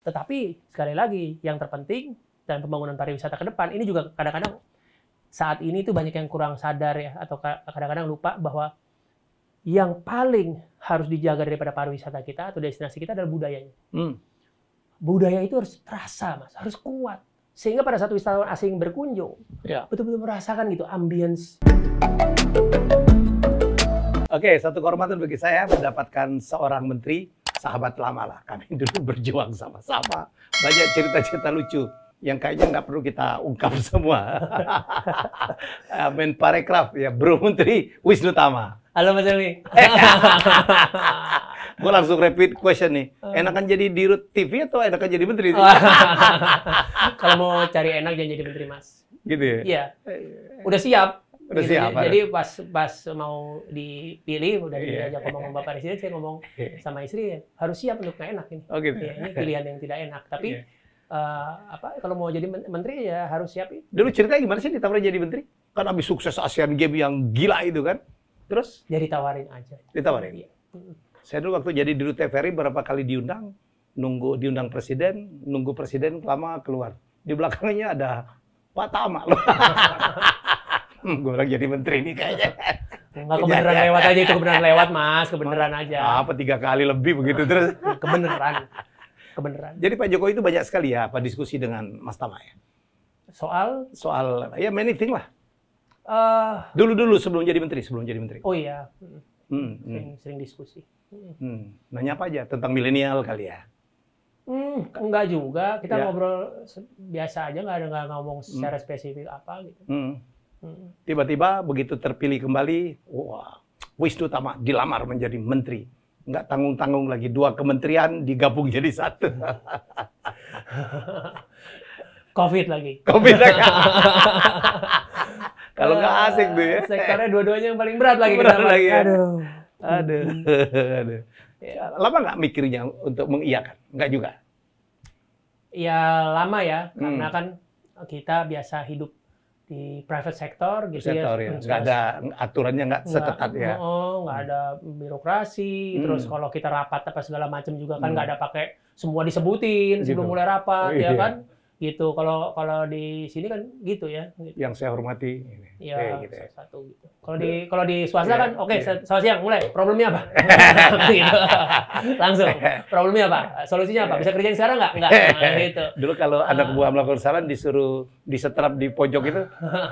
Tetapi sekali lagi yang terpenting dalam pembangunan pariwisata ke depan ini juga kadang-kadang saat ini tuh banyak yang kurang sadar ya atau kadang-kadang lupa bahwa yang paling harus dijaga daripada pariwisata kita atau destinasi kita adalah budayanya. Budaya itu harus terasa, Mas, harus kuat. Sehingga pada saat wisatawan asing berkunjung, betul-betul merasakan gitu ambience. Oke, satu kehormatan bagi saya mendapatkan seorang menteri, sahabat lama lah. Kami dulu berjuang sama-sama. Banyak cerita-cerita lucu yang kayaknya nggak perlu kita ungkap semua. Menparekraf, ya, Bro Menteri Wisnu Tama. Halo Mas Helmi. Gue langsung repeat question nih. Enakan jadi dirut TV atau enakan jadi menteri? Kalau mau cari enak jangan jadi menteri, Mas. Gitu ya? Iya. Udah siap. Udah gitu. siap. Jadi pas mau dipilih, udah diajak ngomong sama Bapak Presiden, saya ngomong sama istri, harus siap untuk nggak enak ini. Oh gitu. Ya, ini pilihan yang tidak enak. Tapi kalau mau jadi menteri ya harus siap. Dulu ceritanya gimana sih ditawarin jadi menteri? Kan habis sukses Asian Games yang gila itu kan? Terus? Jadi tawarin aja. Ditawarin? Iya. Saya dulu waktu jadi dirut TVRI berapa kali diundang, diundang presiden, nunggu presiden lama keluar. Di belakangnya ada Pak Tama loh. Gue bilang jadi menteri nih kayaknya. Enggak, kebenaran lewat aja itu, kebenaran lewat, Mas, kebenaran aja. Apa 3 kali lebih begitu terus? Kebenaran. Jadi Pak Jokowi itu banyak sekali ya apa diskusi dengan Mas Tama ya? Soal ya many thing lah. Dulu sebelum jadi menteri. Oh iya. Sering diskusi. Nanya apa aja tentang milenial kali ya? Enggak juga. Kita ngobrol biasa aja, nggak ngomong secara spesifik apa gitu. Tiba-tiba begitu terpilih kembali, wah, Wisnu Tama dilamar menjadi menteri. Nggak tanggung-tanggung lagi, 2 kementerian digabung jadi 1. COVID lagi. Kalau nggak asik tuh ya. Sektornya dua-duanya yang paling berat lagi. Ya. Aduh. Lama nggak mikirnya untuk mengiyakan? Nggak juga? Ya lama ya, karena kan kita biasa hidup di private sector gitu ya. Nggak ada aturannya, nggak seketat ya. Nggak ada birokrasi, terus kalau kita rapat apa segala macam juga kan nggak ada pakai semua disebutin sebelum mulai rapat, ya kan? Gitu. Kalau di sini kan gitu ya. Gitu. Yang saya hormati ini. Ya, gitu ya. Satu gitu. Kalau di swasta kan, oke, selamat siang, mulai. Problemnya apa? Gitu. Langsung. Problemnya apa? Solusinya apa? Bisa kerjain sekarang nggak? Nggak. Gitu. Dulu kalau anak buah melakukan kesalahan disuruh disetrap di pojok itu,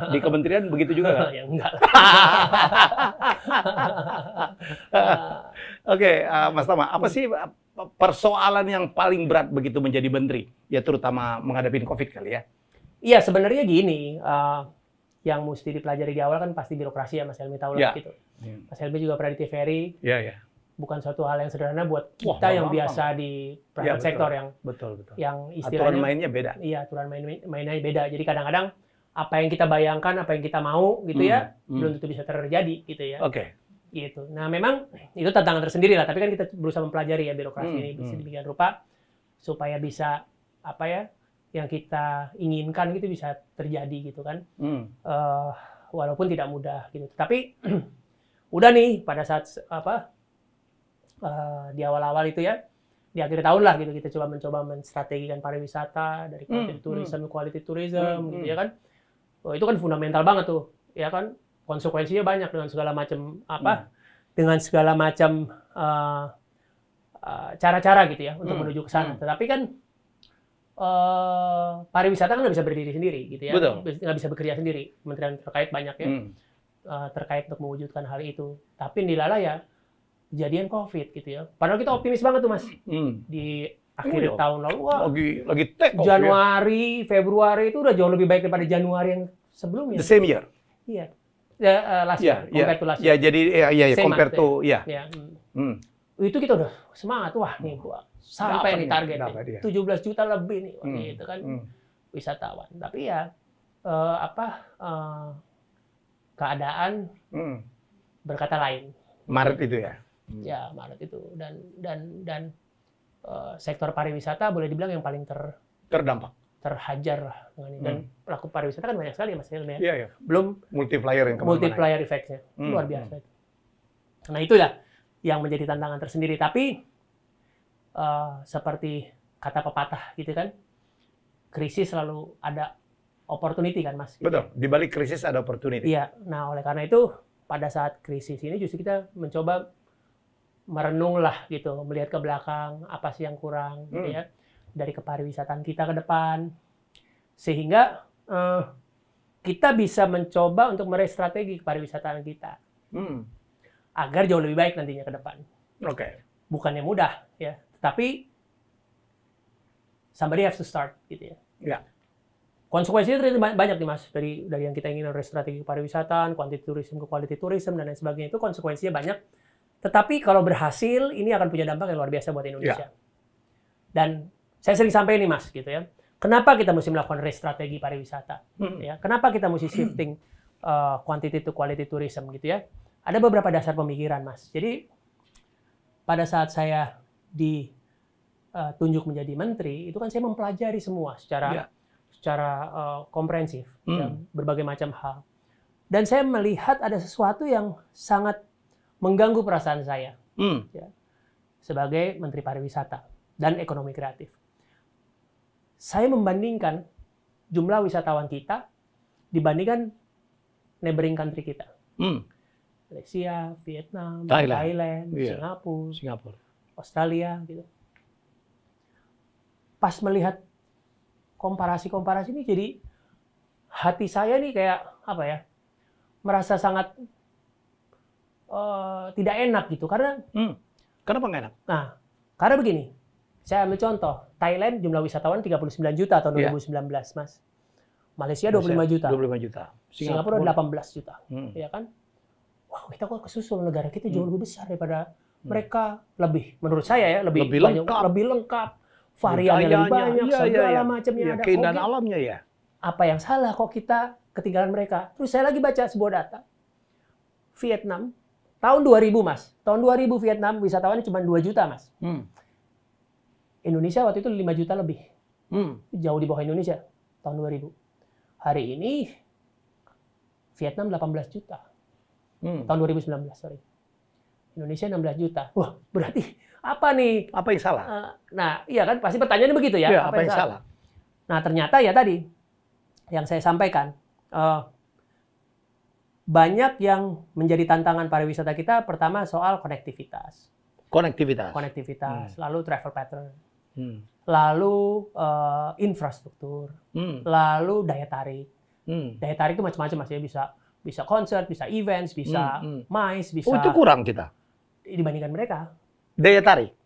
di kementerian begitu juga nggak? Ya enggak. Oke, Mas Tama, apa sih persoalan yang paling berat begitu menjadi menteri? Ya terutama menghadapi COVID kali ya? Iya, sebenarnya gini, yang mesti dipelajari di awal kan pasti birokrasi ya, Mas Helmi tahu lah gitu. Mas Helmi juga pernah di TVRI. Iya. Bukan suatu hal yang sederhana buat kita yang biasa di private sector yang yang istilahnya aturan mainnya beda. Iya, aturan mainnya beda. Jadi kadang-kadang apa yang kita bayangkan, apa yang kita mau gitu ya, belum tentu bisa terjadi gitu ya. Oke. Gitu. Nah, memang itu tantangan tersendiri lah, tapi kan kita berusaha mempelajari ya birokrasi ini bisa demikian rupa supaya bisa apa ya yang kita inginkan gitu bisa terjadi gitu kan. Walaupun tidak mudah gitu. Tapi udah nih pada saat di awal-awal itu ya, di akhir tahun lah gitu kita mencoba menstrategikan pariwisata dari quality tourism gitu ya kan. Oh, itu kan fundamental banget tuh, ya kan. Konsekuensinya banyak dengan segala macam dengan segala macam cara-cara gitu ya untuk menuju ke sana. Tetapi kan pariwisata kan nggak bisa berdiri sendiri gitu ya, nggak bisa bekerja sendiri. Kementerian terkait banyak ya terkait untuk mewujudkan hal itu. Tapi nilailah ya kejadian COVID gitu ya. Padahal kita optimis banget tuh Mas di akhir tahun lalu. Wah, lagi take off, Januari, Februari itu udah jauh lebih baik daripada Januari yang sebelumnya. The same year. Iya. Last year, compared to last year. Ya, jadi compare to Itu kita udah semangat, wah nih gua sampai nih target nih, 17 juta lebih nih, gitu kan wisatawan. Tapi ya keadaan berkata lain. Maret itu ya. Ya Maret itu dan sektor pariwisata boleh dibilang yang paling terdampak. Terhajar lah dengan ini. Dan pelaku pariwisata kan banyak sekali ya Mas Helmi. Iya. Belum multiplier effect-nya luar biasa. Nah itulah yang menjadi tantangan tersendiri. Tapi seperti kata pepatah gitu kan, krisis selalu ada opportunity kan Mas. Gitu. Betul, di balik krisis ada opportunity. Iya, nah oleh karena itu pada saat krisis ini justru kita mencoba merenung lah gitu, melihat ke belakang apa sih yang kurang gitu ya dari kepariwisataan kita ke depan, sehingga kita bisa mencoba untuk meraih strategi kepariwisataan kita agar jauh lebih baik nantinya ke depan. Oke. Bukannya mudah ya, tapi somebody has to start gitu ya. Ya. Konsekuensinya ternyata banyak nih Mas, dari yang kita ingin strategi pariwisata, quantity tourism ke quality tourism dan lain sebagainya, itu konsekuensinya banyak. Tetapi kalau berhasil, ini akan punya dampak yang luar biasa buat Indonesia. Ya. Dan saya sering sampaikan nih Mas, gitu ya. Kenapa kita mesti melakukan restrategi pariwisata? Ya, kenapa kita mesti shifting quantity to quality tourism gitu ya? Ada beberapa dasar pemikiran Mas. Jadi pada saat saya ditunjuk menjadi menteri, itu kan saya mempelajari semua secara komprehensif, ya, berbagai macam hal. Dan saya melihat ada sesuatu yang sangat mengganggu perasaan saya ya, sebagai Menteri Pariwisata dan Ekonomi Kreatif. Saya membandingkan jumlah wisatawan kita dibandingkan neighboring country kita. Malaysia, Vietnam, Thailand, Singapura, Australia, gitu. Pas melihat komparasi ini, jadi hati saya nih kayak apa ya, merasa sangat tidak enak gitu, karena kenapa nggak enak? Nah, karena begini, saya ambil contoh, Thailand jumlah wisatawan 39 juta tahun 2019, Mas. Malaysia 25 juta. 25 juta. Singapura 18 juta. Ya kan? Wah, kita kok kesusul, negara kita jauh lebih besar daripada mereka, lebih, menurut saya ya, lebih lengkap. Variannya lebih banyak, segala macamnya ada. Keindahan alamnya ya. Apa yang salah kok kita ketinggalan mereka? Terus saya lagi baca sebuah data. Vietnam, tahun 2000 Mas. Tahun 2000 Vietnam wisatawannya cuma 2 juta Mas. Indonesia waktu itu 5 juta lebih. Jauh di bawah Indonesia tahun 2000. Hari ini Vietnam 18 juta. Tahun 2019, sorry. Indonesia 16 juta. Wah, berarti apa nih? Apa yang salah? Nah, iya kan, pasti pertanyaannya begitu ya. Ya, apa yang salah? Nah, ternyata ya tadi yang saya sampaikan, banyak yang menjadi tantangan pariwisata kita. Pertama soal konektivitas, lalu travel pattern, lalu infrastruktur, lalu daya tarik. Daya tarik itu macam-macam Mas ya, bisa konser, bisa events, bisa MICE, bisa. Oh, itu kurang kita dibandingkan mereka. Daya tarik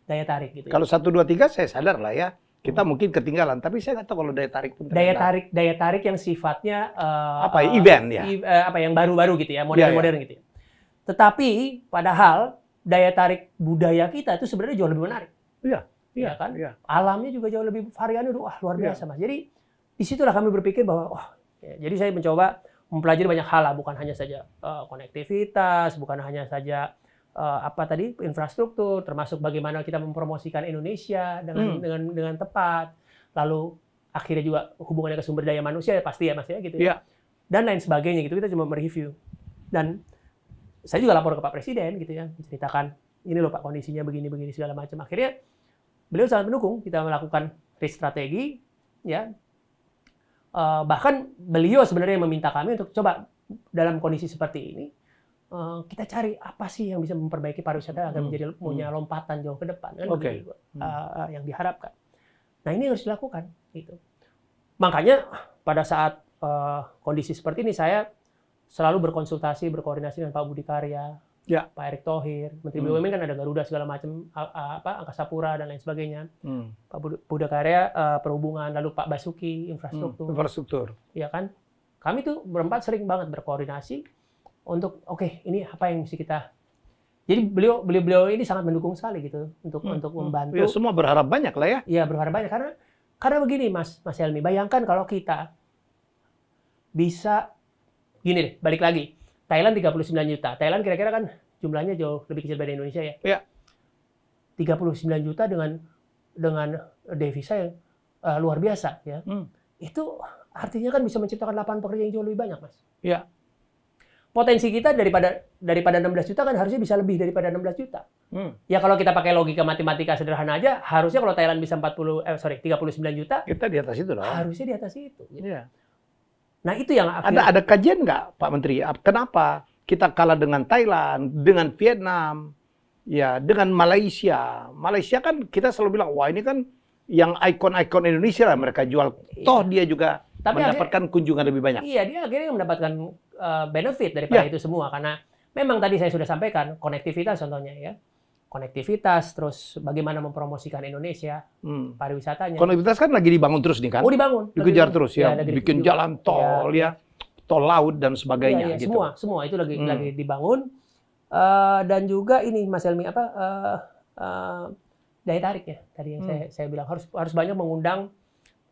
gitu. Kalau 1, 2, 3 saya sadar lah ya. Kita mungkin ketinggalan, tapi saya nggak tahu kalau daya tarik pun ternyata. Daya tarik yang sifatnya event ya. Yang baru-baru gitu ya, modern gitu ya. Tetapi padahal daya tarik budaya kita itu sebenarnya jauh lebih menarik. Iya kan? Iya. Alamnya juga jauh lebih variannya, luar biasa Mas. Jadi disitulah kami berpikir bahwa jadi saya mencoba mempelajari banyak hal lah, bukan hanya saja konektivitas, bukan hanya saja infrastruktur, termasuk bagaimana kita mempromosikan Indonesia dengan tepat, lalu akhirnya juga hubungannya ke sumber daya manusia ya pasti ya Mas ya gitu ya. Dan lain sebagainya gitu, kita cuma mereview. Dan saya juga lapor ke Pak Presiden gitu ya, menceritakan ini loh Pak kondisinya begini segala macam. Akhirnya beliau sangat mendukung kita melakukan restrategi ya. Bahkan beliau sebenarnya meminta kami untuk coba dalam kondisi seperti ini kita cari apa sih yang bisa memperbaiki pariwisata agar menjadi punya lompatan jauh ke depan kan yang diharapkan. Nah, ini harus dilakukan gitu. Makanya pada saat kondisi seperti ini saya selalu berkonsultasi, berkoordinasi dengan Pak Budi Karya, Pak Erick Thohir, Menteri BUMN kan ada Garuda segala macam, Angkasa Pura dan lain sebagainya. Pak Budi Karya perhubungan, lalu Pak Basuki infrastruktur. Ya kan? Kami tuh berempat sering banget berkoordinasi untuk ini apa yang mesti kita. Jadi beliau ini sangat mendukung sekali gitu untuk membantu. Ya, semua berharap banyak lah ya. Iya, berharap banyak karena begini Mas Helmi, bayangkan kalau kita bisa gini deh, balik lagi. Thailand 39 juta. Thailand kira-kira kan jumlahnya jauh lebih kecil dari Indonesia ya. Iya. 39 juta dengan devisa yang luar biasa ya. Itu artinya kan bisa menciptakan lapangan pekerjaan yang jauh lebih banyak, Mas. Iya. potensi kita daripada 16 juta kan harusnya bisa lebih daripada 16 juta. Ya kalau kita pakai logika matematika sederhana aja, harusnya kalau Thailand bisa 39 juta, Kita di atas itu dong. harusnya di atas itu. Gitu. Iya. Nah itu yang Ada kajian nggak Pak Menteri? Kenapa kita kalah dengan Thailand, dengan Vietnam, ya dengan Malaysia? Malaysia kan kita selalu bilang, wah ini kan yang ikon-ikon Indonesia lah mereka jual. Toh dia juga mendapatkan kunjungan lebih banyak. Iya, dia akhirnya mendapatkan benefit daripada itu semua. Karena memang tadi saya sudah sampaikan, konektivitas contohnya ya. Konektivitas, terus bagaimana mempromosikan Indonesia, pariwisatanya. Konektivitas kan lagi dibangun terus nih kan? Oh dibangun. Dikejar terus ya, bikin jalan tol ya, tol laut dan sebagainya. Iya, gitu. Semua itu lagi dibangun. Dan juga ini Mas Helmi, daya tarik ya. Tadi yang saya bilang, harus banyak mengundang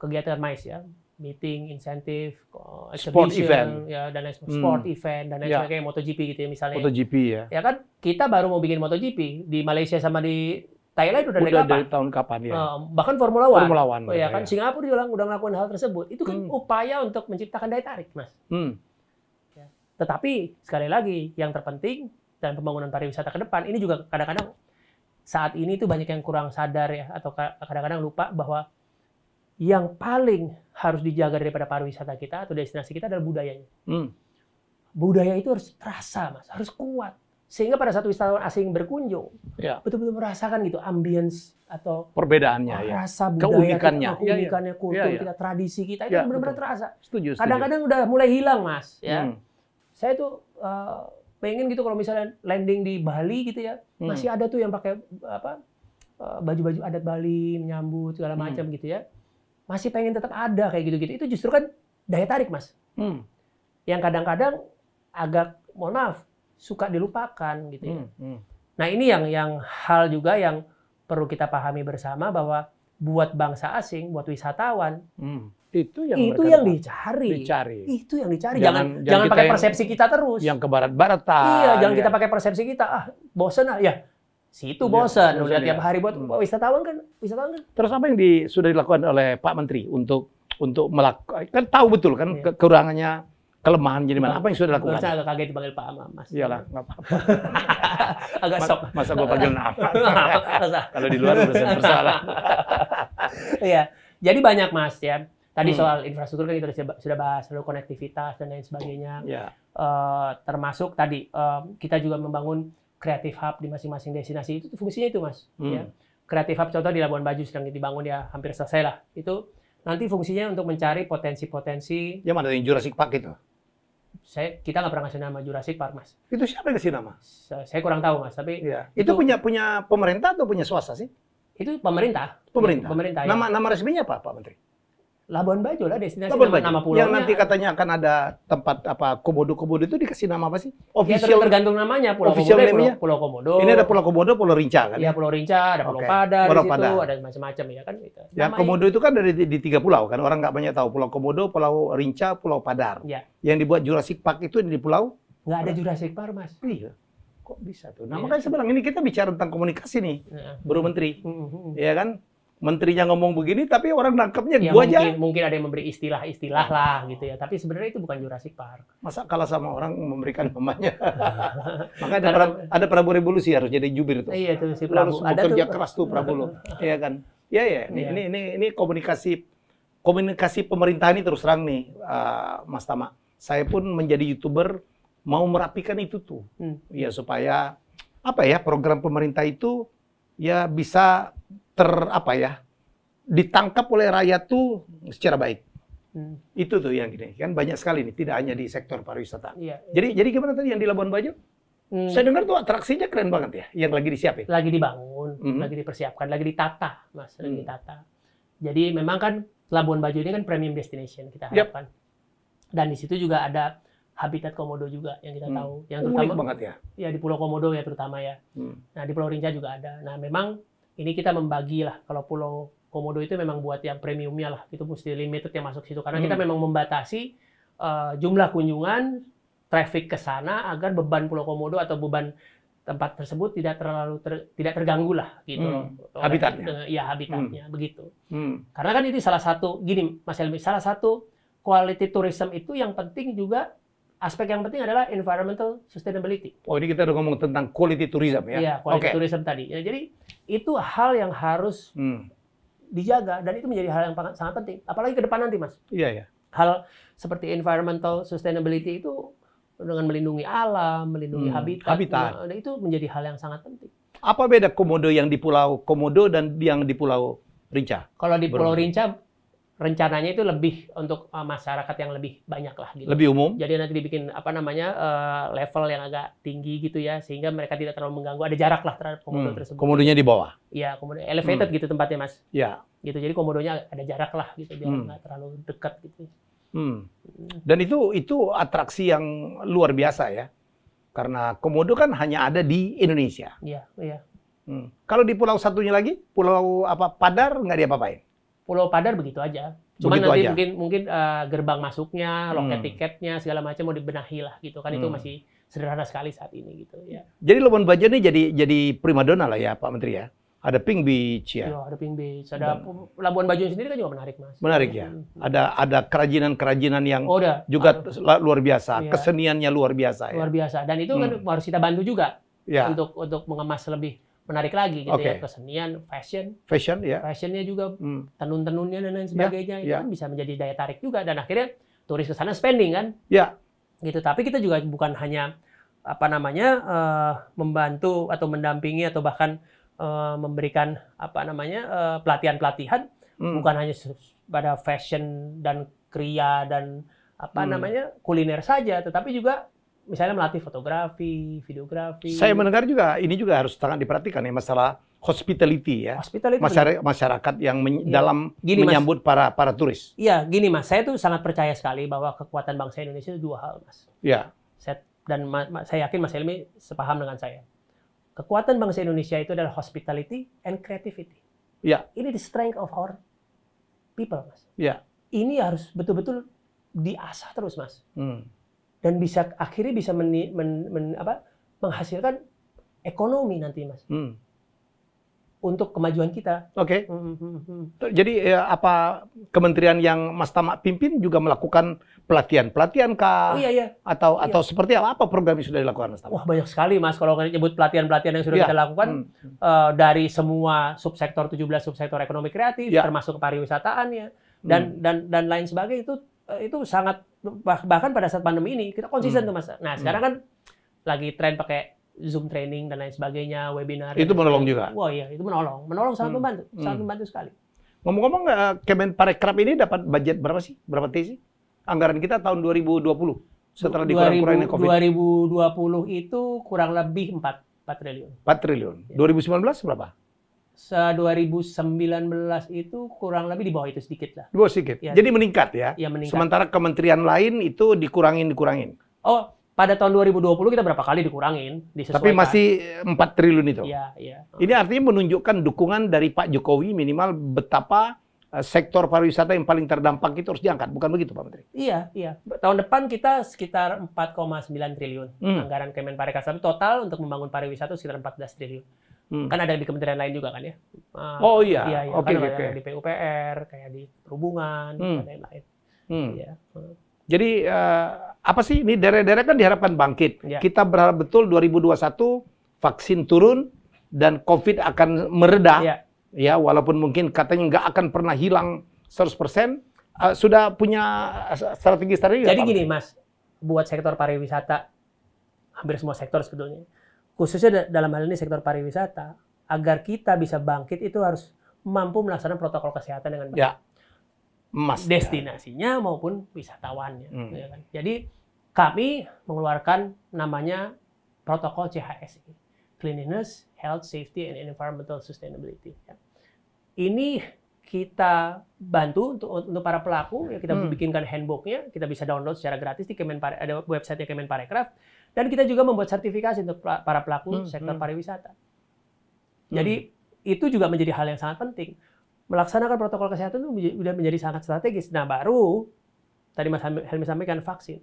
kegiatan MICE ya. Meeting, insentif, sport event, ya, dan lain sport event dan lain sebagainya, MotoGP gitu ya misalnya. MotoGP ya. Ya kan kita baru mau bikin MotoGP di Malaysia sama di Thailand udah dari tahun kapan ya? Bahkan Formula One. Oh, ya kan Singapura juga udah melakukan hal tersebut. Itu kan upaya untuk menciptakan daya tarik, Mas. Ya. Tetapi sekali lagi yang terpenting dalam pembangunan pariwisata ke depan ini juga kadang-kadang saat ini tuh banyak yang kurang sadar ya atau kadang-kadang lupa bahwa yang paling harus dijaga daripada pariwisata kita atau destinasi kita adalah budayanya. Budaya itu harus terasa, Mas, harus kuat. Sehingga pada saat wisatawan asing berkunjung, betul-betul merasakan gitu ambience atau perbedaannya, rasa budaya, keunikannya, kultur kita, tradisi kita itu benar-benar terasa. Setuju. Kadang-kadang udah mulai hilang, Mas. Ya, saya tuh pengen gitu kalau misalnya landing di Bali gitu ya, masih ada tuh yang pakai baju-baju adat Bali menyambut segala macam gitu ya. Masih pengen tetap ada kayak gitu-gitu. Itu justru kan daya tarik, Mas. Yang kadang-kadang agak, mohon maaf, suka dilupakan gitu ya. Nah ini yang hal juga yang perlu kita pahami bersama bahwa buat bangsa asing, buat wisatawan, itu yang dicari. Itu yang dicari. Jangan pakai persepsi kita terus. Yang ke barat-baratan. Iya, jangan kita pakai persepsi kita. Bosen ya. Situ bosan, lihat tiap hari buat wisatawan kan. Terus apa yang sudah dilakukan oleh Pak Menteri untuk melakukan, kan tahu betul kan kekurangannya, kelemahan jadi mana? Apa yang sudah dilakukan? Saya agak kaget dipanggil Pak Mas. Iyalah, nggak apa-apa. Agak sok. Masa gue panggil nama? Kalau di luar udah bersalah. Iya, jadi banyak Mas ya. Tadi soal infrastruktur kan kita sudah bahas, lalu konektivitas dan lain sebagainya. Termasuk tadi kita juga membangun Creative Hub di masing-masing destinasi. Itu fungsinya itu, Mas. Ya. Creative Hub contoh di Labuan Bajo sedang dibangun ya, hampir selesai lah. Itu nanti fungsinya untuk mencari potensi-potensi. Yang mana yang Jurassic Park itu? Kita nggak pernah ngasih nama Jurassic Park, Mas. Itu siapa yang ngasih nama? Saya kurang tahu, Mas. Tapi itu punya pemerintah atau punya swasta sih? Itu pemerintah. Pemerintah. Nama resminya apa, Pak Menteri? Labuan Bajo lah destinasi nama pulaunya. Yang nanti katanya akan ada tempat Komodo itu dikasih nama apa sih? Official tergantung namanya. Pulau Komodo, Pulau Komodo. Ini ada Pulau Komodo, Pulau Rinca kan? Iya, Pulau Rinca, ada Pulau Padar di situ, ada macam-macam ya kan gitu. Ya, Komodo itu kan dari di 3 pulau kan. Orang nggak banyak tahu. Pulau Komodo, Pulau Rinca, Pulau Padar. Ya. Yang dibuat Jurassic Park itu di pulau? Nggak ada Jurassic Park, Mas. Iya. Kok bisa tuh? Nah, makanya saya bilang ini kita bicara tentang komunikasi nih, Bro Menteri. Iya kan? Menterinya ngomong begini, tapi orang nangkepnya ya, gua aja. Mungkin ada yang memberi istilah-istilah lah gitu ya. Tapi sebenarnya itu bukan Jurassic Park. Masa kalah sama orang memberikan namanya? Makanya ada Prabu Revolusi harus jadi jubir tuh. Iya itu si Prabu. Harus bekerja keras tuh Prabu. Iya kan? Iya. Ini komunikasi pemerintah ini terus terang nih, Mas Tama. Saya pun menjadi YouTuber mau merapikan itu tuh. Ya supaya program pemerintah itu ya bisa ditangkap oleh rakyat tuh secara baik. Itu tuh yang gini kan banyak sekali nih, tidak hanya di sektor pariwisata. Iya. Jadi gimana tadi yang di Labuan Bajo? Saya dengar tuh atraksinya keren banget ya, yang lagi disiapin. Lagi dibangun, lagi dipersiapkan, lagi ditata, Mas, lagi ditata. Jadi memang kan Labuan Bajo ini kan premium destination kita harapkan. Dan di situ juga ada habitat komodo juga yang kita tahu, yang terutama unik banget ya. Ya di Pulau Komodo ya terutama ya. Nah di Pulau Rinca juga ada. Nah memang ini kita membagi lah, kalau Pulau Komodo itu memang buat yang premiumnya lah, itu mesti limited yang masuk situ. Karena kita memang membatasi jumlah kunjungan, traffic ke sana, agar beban Pulau Komodo atau beban tempat tersebut tidak terganggu lah gitu loh. Habitatnya. Iya habitatnya, begitu. Karena kan ini salah satu, gini Mas Helmi, salah satu quality tourism itu yang penting juga aspek yang penting adalah environmental sustainability. Oh, ini kita udah ngomong tentang quality tourism ya? Iya, quality Oke. tourism tadi. Ya, jadi itu hal yang harus dijaga dan itu menjadi hal yang sangat penting. Apalagi ke depan nanti, Mas. Iya, ya. Hal seperti environmental sustainability itu dengan melindungi alam, melindungi habitat. Nah, itu menjadi hal yang sangat penting. Apa beda Komodo yang di Pulau Komodo dan yang di Pulau Rinca? Kalau di Pulau Rinca, rencananya itu lebih untuk masyarakat yang lebih banyak lah gitu. Lebih umum? Jadi nanti dibikin level yang agak tinggi gitu ya, sehingga mereka tidak terlalu mengganggu. Ada jarak lah terhadap komodo tersebut. Komodonya di bawah? Iya, komodo elevated gitu tempatnya, Mas. Iya. Gitu, jadi komodonya ada jarak lah gitu, biar nggak terlalu dekat gitu. Dan itu atraksi yang luar biasa ya, karena komodo kan hanya ada di Indonesia. Iya, iya. Kalau di pulau satunya lagi, pulau Padar nggak diapa-apain? Pulau Padar begitu aja. Cuman Begitu nanti aja. mungkin gerbang masuknya, loket tiketnya segala macam mau dibenahi lah gitu kan. Itu masih sederhana sekali saat ini gitu ya. Jadi Labuan Bajo ini jadi primadona lah ya Pak Menteri ya. Ada Pink Beach ya. Iya, ada Pink Beach, ada Labuan Bajo sendiri kan juga menarik, Mas. Menarik ya. Ada kerajinan-kerajinan yang juga luar biasa, iya. Keseniannya luar biasa ya. Luar biasa. Dan itu kan harus kita bantu juga Ya. untuk mengemas lebih menarik lagi gitu Oke. ya. Kesenian, Fashion ya. fashionnya juga, tenun-tenunnya dan lain sebagainya itu kan bisa menjadi daya tarik juga, dan akhirnya turis ke sana spending kan. Ya. Gitu. Tapi kita juga bukan hanya membantu atau mendampingi atau bahkan memberikan pelatihan-pelatihan, bukan hanya pada fashion dan kria dan kuliner saja, tetapi juga misalnya melatih fotografi, videografi. Saya mendengar juga ini juga harus sangat diperhatikan ya, masalah hospitality ya. Hospitality Masyarakat yang dalam Gini, menyambut para turis. Iya, gini Mas, saya tuh sangat percaya sekali bahwa kekuatan bangsa Indonesia itu dua hal, Mas. Ya. Saya yakin Mas Helmi sepaham dengan saya. Kekuatan bangsa Indonesia itu adalah hospitality and creativity. Ya. Ini the strength of our people, Mas. Ya. Ini harus betul-betul diasah terus, Mas. Dan akhirnya bisa menghasilkan ekonomi nanti, Mas. Untuk kemajuan kita. Oke. Jadi apa kementerian yang Mas Tama pimpin juga melakukan pelatihan kah? Oh, iya. Atau seperti apa program yang sudah dilakukan Mas Tama? Wah, banyak sekali, Mas. Kalau nyebut pelatihan-pelatihan yang sudah kita lakukan, dari semua subsektor 17 subsektor ekonomi kreatif, termasuk pariwisataannya dan lain sebagainya, itu sangat, bahkan pada saat pandemi ini kita konsisten tuh, Mas. Nah, sekarang kan lagi tren pakai Zoom training dan lain sebagainya, webinar. Itu menolong juga. Wah, iya, itu menolong sangat membantu, sangat membantu sekali. Ngomong-ngomong, Kemenparekraf ini dapat budget berapa sih? Berapa sih? Anggaran kita tahun 2020 setelah dikurang-kurangin COVID. 2020 itu kurang lebih 4 triliun. 4 triliun. 2019 berapa? 2019 itu kurang lebih di bawah itu sedikit lah. Di bawah sedikit. Ya, jadi meningkat ya? Iya, meningkat. Sementara kementerian lain itu dikurangin. Oh, pada tahun 2020 kita berapa kali dikurangin, disesuaikan. Tapi masih 4 triliun itu? Iya. Ini artinya menunjukkan dukungan dari Pak Jokowi minimal betapa sektor pariwisata yang paling terdampak itu harus diangkat. Bukan begitu, Pak Menteri? Iya. Tahun depan kita sekitar 4,9 triliun anggaran Kemenparekraf. Tapi total untuk membangun pariwisata sekitar 14 triliun. Kan ada di kementerian lain juga kan ya? Oh iya. Iya. Oke. Kayak di PUPR, kayak di perhubungan, dan lain-lain. Iya. Jadi apa sih ini daerah-daerah kan diharapkan bangkit. Ya. Kita berharap betul 2021 vaksin turun dan COVID akan mereda. Ya, walaupun mungkin katanya nggak akan pernah hilang 100%. Sudah punya strategi. Jadi gini, Mas, buat sektor pariwisata, hampir semua sektor sebetulnya, khususnya dalam hal ini sektor pariwisata, agar kita bisa bangkit itu harus mampu melaksanakan protokol kesehatan dengan baik. Ya. Destinasinya maupun wisatawannya. Ya kan? Jadi kami mengeluarkan namanya protokol CHSE, Cleanliness, Health, Safety, and Environmental Sustainability. Ini kita bantu untuk para pelaku, ya kita bikinkan handbooknya, kita bisa download secara gratis di ada website Kemenparekraf, dan kita juga membuat sertifikasi untuk para pelaku sektor pariwisata. Jadi itu juga menjadi hal yang sangat penting. Melaksanakan protokol kesehatan itu sudah menjadi sangat strategis. Nah, baru tadi Mas Helmi sampaikan vaksin.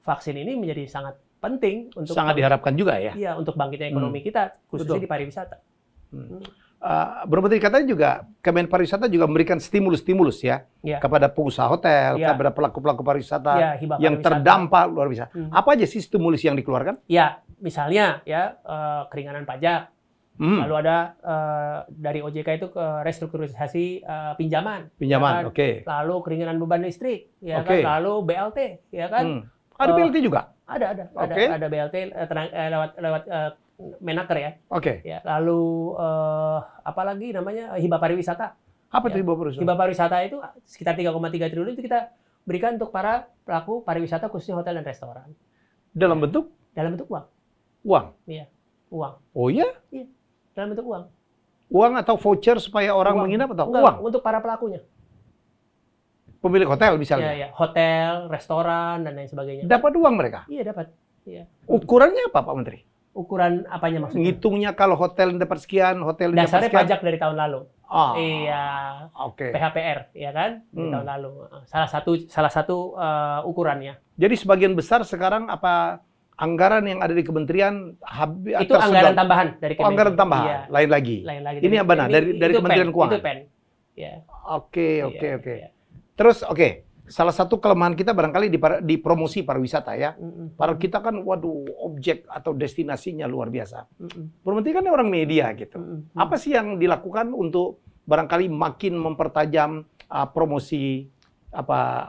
Vaksin ini menjadi sangat penting untuk sangat diharapkan juga ya. Iya, untuk bangkitnya ekonomi kita, khususnya di pariwisata. Bro Menteri, katanya juga Kemen Pariwisata juga memberikan stimulus-stimulus ya, kepada pengusaha hotel, kepada pelaku-pelaku pariwisata yang terdampak luar biasa. Apa aja sih stimulus yang dikeluarkan? Ya, misalnya ya keringanan pajak, lalu ada dari OJK itu ke restrukturisasi pinjaman, pinjaman, kan? Lalu keringanan beban listrik, ya kan? Lalu BLT, ya kan? Ada BLT juga? Ada BLT lewat Menaker ya. Ya, lalu apalagi namanya hibah pariwisata. Apa itu hibah pariwisata? Hibah pariwisata itu sekitar 3,3 triliun itu kita berikan untuk para pelaku pariwisata khususnya hotel dan restoran. Dalam bentuk? Dalam bentuk uang. Uang? Iya, uang. Oh iya? Iya, dalam bentuk uang. Uang atau voucher supaya orang menginap atau uang? Untuk para pelakunya. Pemilik hotel misalnya? Iya. Hotel, restoran, dan lain sebagainya. Dapat uang mereka? Iya, dapat. Iya. Ukurannya apa, Pak Menteri? Ukuran apanya maksudnya? Ngitungnya kalau hotel dapat sekian, hotel dapat sekian. Dasarnya pajak dari tahun lalu. Iya. PHPR, ya kan? Dari tahun lalu. Salah satu ukurannya. Jadi sebagian besar sekarang apa anggaran yang ada di kementerian itu anggaran tambahan dari Kementerian. Anggaran tambahan, iya. Lain lagi. Ini yang benar dari Kementerian Keuangan. Itu PEN. Ya. Oke. Terus salah satu kelemahan kita barangkali di promosi pariwisata ya. Para kita kan waduh objek atau destinasinya luar biasa. Berarti kan orang media gitu. Apa sih yang dilakukan untuk barangkali makin mempertajam promosi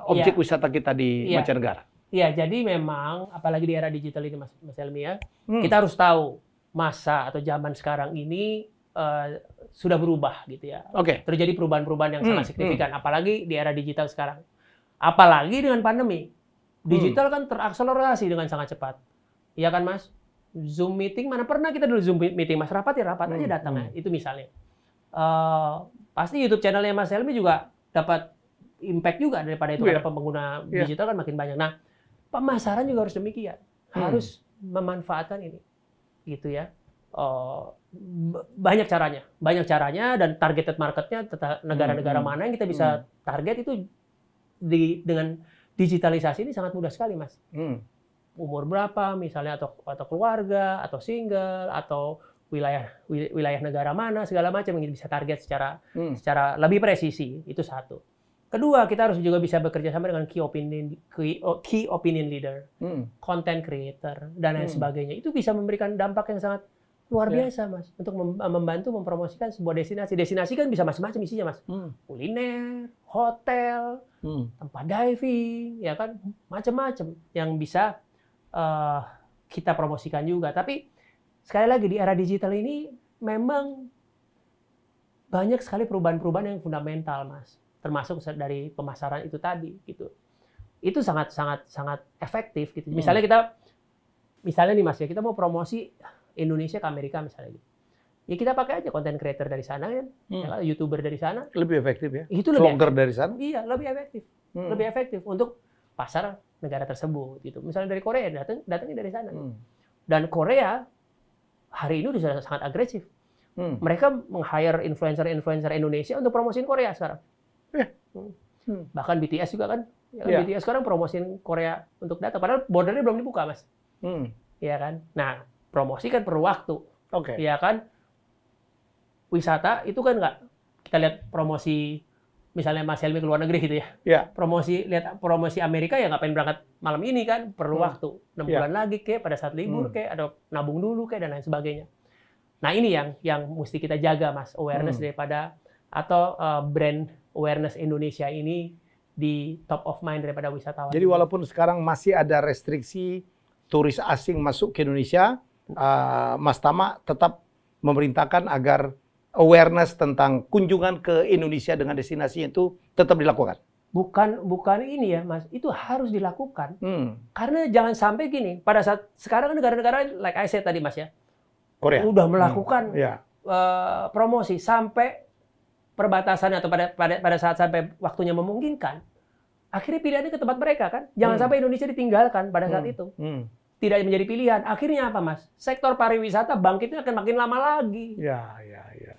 objek wisata kita di mancanegara? Iya, jadi memang apalagi di era digital ini Mas Helmi ya, kita harus tahu masa atau zaman sekarang ini sudah berubah gitu ya. Terjadi perubahan-perubahan yang sangat signifikan, apalagi di era digital sekarang. Apalagi dengan pandemi. Digital kan terakselerasi dengan sangat cepat. Iya kan Mas? Zoom meeting, mana pernah kita dulu Zoom meeting Mas? Rapat aja datang ya. Itu misalnya. Pasti YouTube channelnya Mas Helmi juga dapat impact juga daripada itu. Karena pengguna digital kan makin banyak. Nah, pemasaran juga harus demikian. Harus memanfaatkan ini. Gitu ya. Banyak caranya dan targeted marketnya negara-negara mana yang kita bisa target itu dengan digitalisasi ini sangat mudah sekali Mas. Umur berapa misalnya atau keluarga atau single atau wilayah negara mana segala macam yang bisa target secara lebih presisi, itu satu. Kedua, kita harus juga bisa bekerja sama dengan key opinion leader, content creator dan lain sebagainya. Itu bisa memberikan dampak yang sangat luar biasa Mas untuk membantu mempromosikan sebuah destinasi. Destinasi kan bisa macam-macam isinya Mas. Kuliner, hotel, tempat diving, ya kan, macam-macam yang bisa kita promosikan juga. Tapi sekali lagi di era digital ini memang banyak sekali perubahan-perubahan yang fundamental Mas, termasuk dari pemasaran itu tadi gitu. Itu sangat efektif gitu. Misalnya nih Mas ya, kita mau promosi Indonesia ke Amerika misalnya gitu. Ya kita pakai aja content creator dari sana kan, YouTuber dari sana. Lebih efektif ya. Itu lebih vlogger dari sana. Iya, lebih efektif. Lebih efektif untuk pasar negara tersebut gitu. Misalnya dari Korea datangnya dari sana. Dan Korea hari ini sudah sangat agresif. Mereka meng-hire influencer Indonesia untuk promosiin Korea sekarang. Bahkan BTS juga kan. BTS sekarang promosiin Korea untuk data. Padahal bordernya belum dibuka Mas. Iya kan. Nah, promosi kan perlu waktu. Iya kan. Wisata itu kan nggak, kita lihat promosi misalnya Mas Helmi ke luar negeri gitu ya. Promosi Amerika ya ngapain berangkat malam ini kan, perlu waktu 6 bulan lagi pada saat libur atau nabung dulu dan lain sebagainya. Nah, ini yang mesti kita jaga Mas, awareness daripada atau brand awareness Indonesia ini di top of mind daripada wisatawan. Jadi walaupun sekarang masih ada restriksi turis asing masuk ke Indonesia, Mas Tama tetap memerintahkan agar awareness tentang kunjungan ke Indonesia dengan destinasi itu tetap dilakukan. Bukan ini ya Mas, itu harus dilakukan. Karena jangan sampai gini, pada saat sekarang negara-negara like I said tadi Mas ya, Korea udah melakukan promosi sampai perbatasan atau pada saat sampai waktunya memungkinkan, akhirnya pilihannya ke tempat mereka kan. Jangan sampai Indonesia ditinggalkan pada saat itu. Tidak menjadi pilihan. Akhirnya apa Mas? Sektor pariwisata bangkitnya akan makin lama lagi.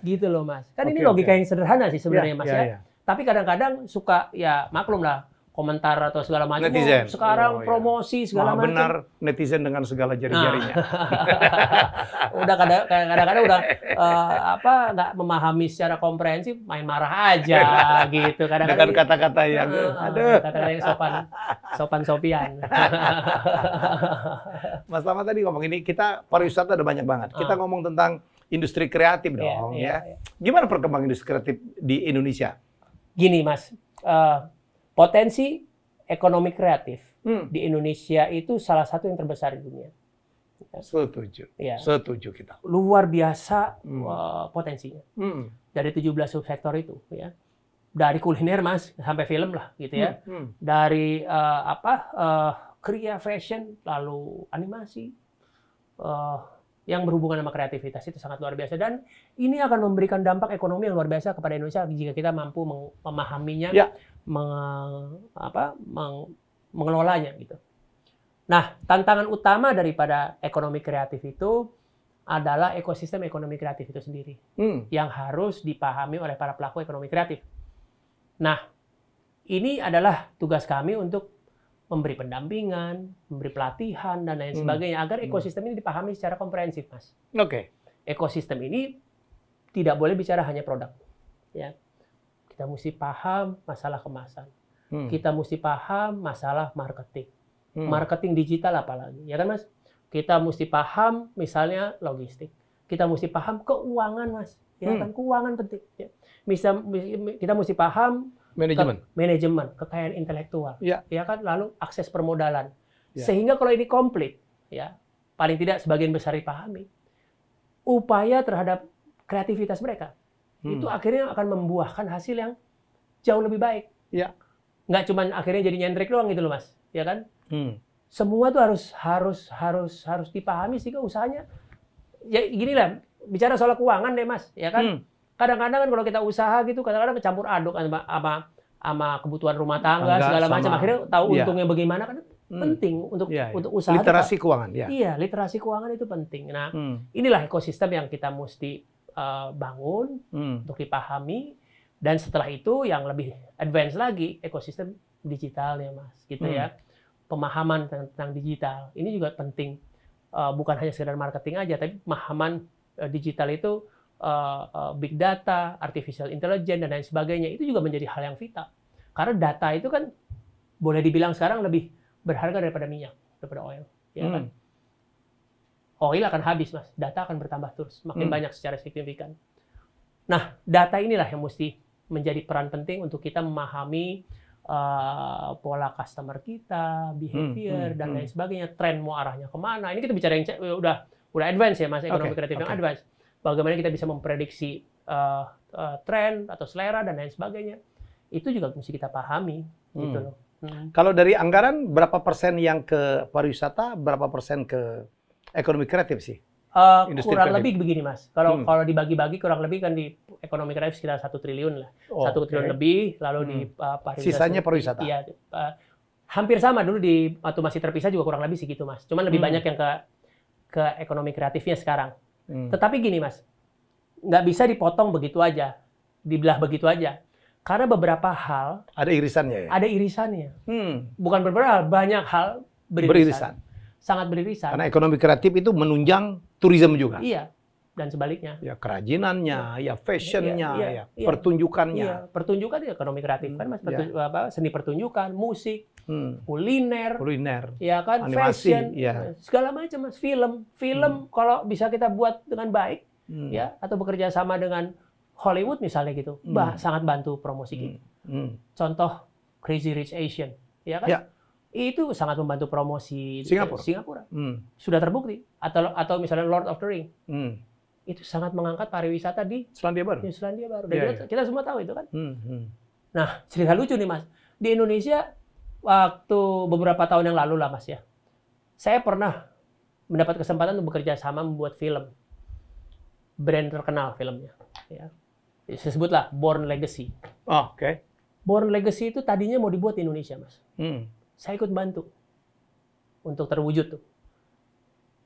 Gitu loh Mas. Kan ini logika yang sederhana sih sebenarnya Mas ya. Tapi kadang-kadang suka ya maklum lah, komentar atau segala macam. Netizen. Sekarang Oh, iya. promosi segala macam. benar netizen dengan segala jari-jarinya. Udah kadang-kadang udah nggak memahami secara komprehensif, main marah aja gitu. Dengan Kadang-kadang kata-kata yang, aduh. kata-kata yang sopan-sopian. Mas Tama tadi ngomong ini, kita pariwisata ada banyak banget. Kita ngomong tentang industri kreatif dong, ya. Gimana perkembangan industri kreatif di Indonesia? Gini, Mas. Potensi ekonomi kreatif di Indonesia itu salah satu yang terbesar di dunia. Setuju. Ya. Setuju kita. Luar biasa potensinya. Hmm. Dari 17 subsektor itu, ya. Dari kuliner, Mas, sampai film lah, gitu ya. Dari kriya, fashion, lalu animasi, yang berhubungan sama kreativitas itu sangat luar biasa, dan ini akan memberikan dampak ekonomi yang luar biasa kepada Indonesia jika kita mampu memahaminya, mengelolanya gitu. Nah, tantangan utama daripada ekonomi kreatif itu adalah ekosistem ekonomi kreatif itu sendiri yang harus dipahami oleh para pelaku ekonomi kreatif. Nah, ini adalah tugas kami untuk memberi pendampingan, memberi pelatihan, dan lain sebagainya, agar ekosistem ini dipahami secara komprehensif, Mas. Oke. Ekosistem ini tidak boleh bicara hanya produk. Ya. Kita mesti paham masalah kemasan. Kita mesti paham masalah marketing. Marketing digital apalagi, ya kan, Mas? Kita mesti paham misalnya logistik. Kita mesti paham keuangan, Mas. Ya kan, keuangan penting. Ya. Kita mesti paham manajemen, kekayaan intelektual, ya kan, lalu akses permodalan. Sehingga kalau ini komplit, ya, paling tidak sebagian besar dipahami, upaya terhadap kreativitas mereka itu akhirnya akan membuahkan hasil yang jauh lebih baik. Ya. Nggak cuma akhirnya jadi nyentrik doang gitu loh, Mas, ya kan? Semua tuh harus dipahami sehingga usahanya, ya gini lah, bicara soal keuangan deh, Mas, ya kan? Kadang-kadang kan kalau kita usaha gitu, kadang-kadang kecampur aduk sama kebutuhan rumah tangga segala macam. Akhirnya tahu untungnya bagaimana, kan penting untuk usaha. Literasi keuangan, ya. Iya, literasi keuangan itu penting. Nah, inilah ekosistem yang kita mesti bangun untuk dipahami, dan setelah itu yang lebih advance lagi ekosistem digitalnya, Mas, gitu ya. Pemahaman tentang digital ini juga penting. Bukan hanya sekedar marketing aja, tapi pemahaman digital itu big data, artificial intelligence, dan lain sebagainya, itu juga menjadi hal yang vital. Karena data itu kan boleh dibilang sekarang lebih berharga daripada minyak, daripada oil. Ya kan? Oil akan habis, Mas. Data akan bertambah terus, makin banyak secara signifikan. Nah, data inilah yang mesti menjadi peran penting untuk kita memahami pola customer kita, behavior, dan lain sebagainya, tren mau arahnya kemana. Ini kita bicara yang udah advance ya, Mas, ekonomi kreatif yang advance. Bagaimana kita bisa memprediksi tren atau selera dan lain sebagainya, itu juga mesti kita pahami, gitu loh. Kalau dari anggaran, berapa persen yang ke pariwisata, berapa persen ke ekonomi kreatif sih? Kurang lebih begini, Mas. Kalau dibagi-bagi, kurang lebih kan di ekonomi kreatif sekitar 1 triliun lah. 1 triliun lebih, lalu di pariwisata. Sisanya pariwisata? Iya. Hampir sama dulu waktu masih terpisah juga kurang lebih segitu, Mas. Cuman lebih banyak yang ke ekonomi kreatifnya sekarang. Tetapi gini, Mas, nggak bisa dipotong begitu aja, dibelah begitu aja. Karena beberapa hal ada irisannya ya? Ada irisannya. Bukan beberapa hal, banyak hal beririsan. Sangat beririsan. Karena ekonomi kreatif itu menunjang turisme juga. Iya, dan sebaliknya. Ya kerajinannya, ya fashionnya, ya pertunjukannya. Iya, pertunjukan ya ekonomi kreatif kan, Mas. Seni pertunjukan, musik, kuliner, ya kan, animasi, fashion, segala macam, Mas. Film kalau bisa kita buat dengan baik, ya, atau bekerja sama dengan Hollywood misalnya gitu, sangat bantu promosi kita. Contoh Crazy Rich Asian, ya kan? Ya. Itu sangat membantu promosi Singapura. Sudah terbukti. Atau misalnya Lord of the Ring. Itu sangat mengangkat pariwisata di Selandia Baru. Dan kita semua tahu itu kan. Nah, cerita lucu nih, Mas. Di Indonesia waktu beberapa tahun yang lalu lah, Mas, ya. Saya pernah mendapat kesempatan untuk bekerja sama membuat film. Brand terkenal filmnya, ya. Saya sebutlah Born Legacy. Oke. Born Legacy itu tadinya mau dibuat di Indonesia, Mas. Saya ikut bantu untuk terwujud tuh.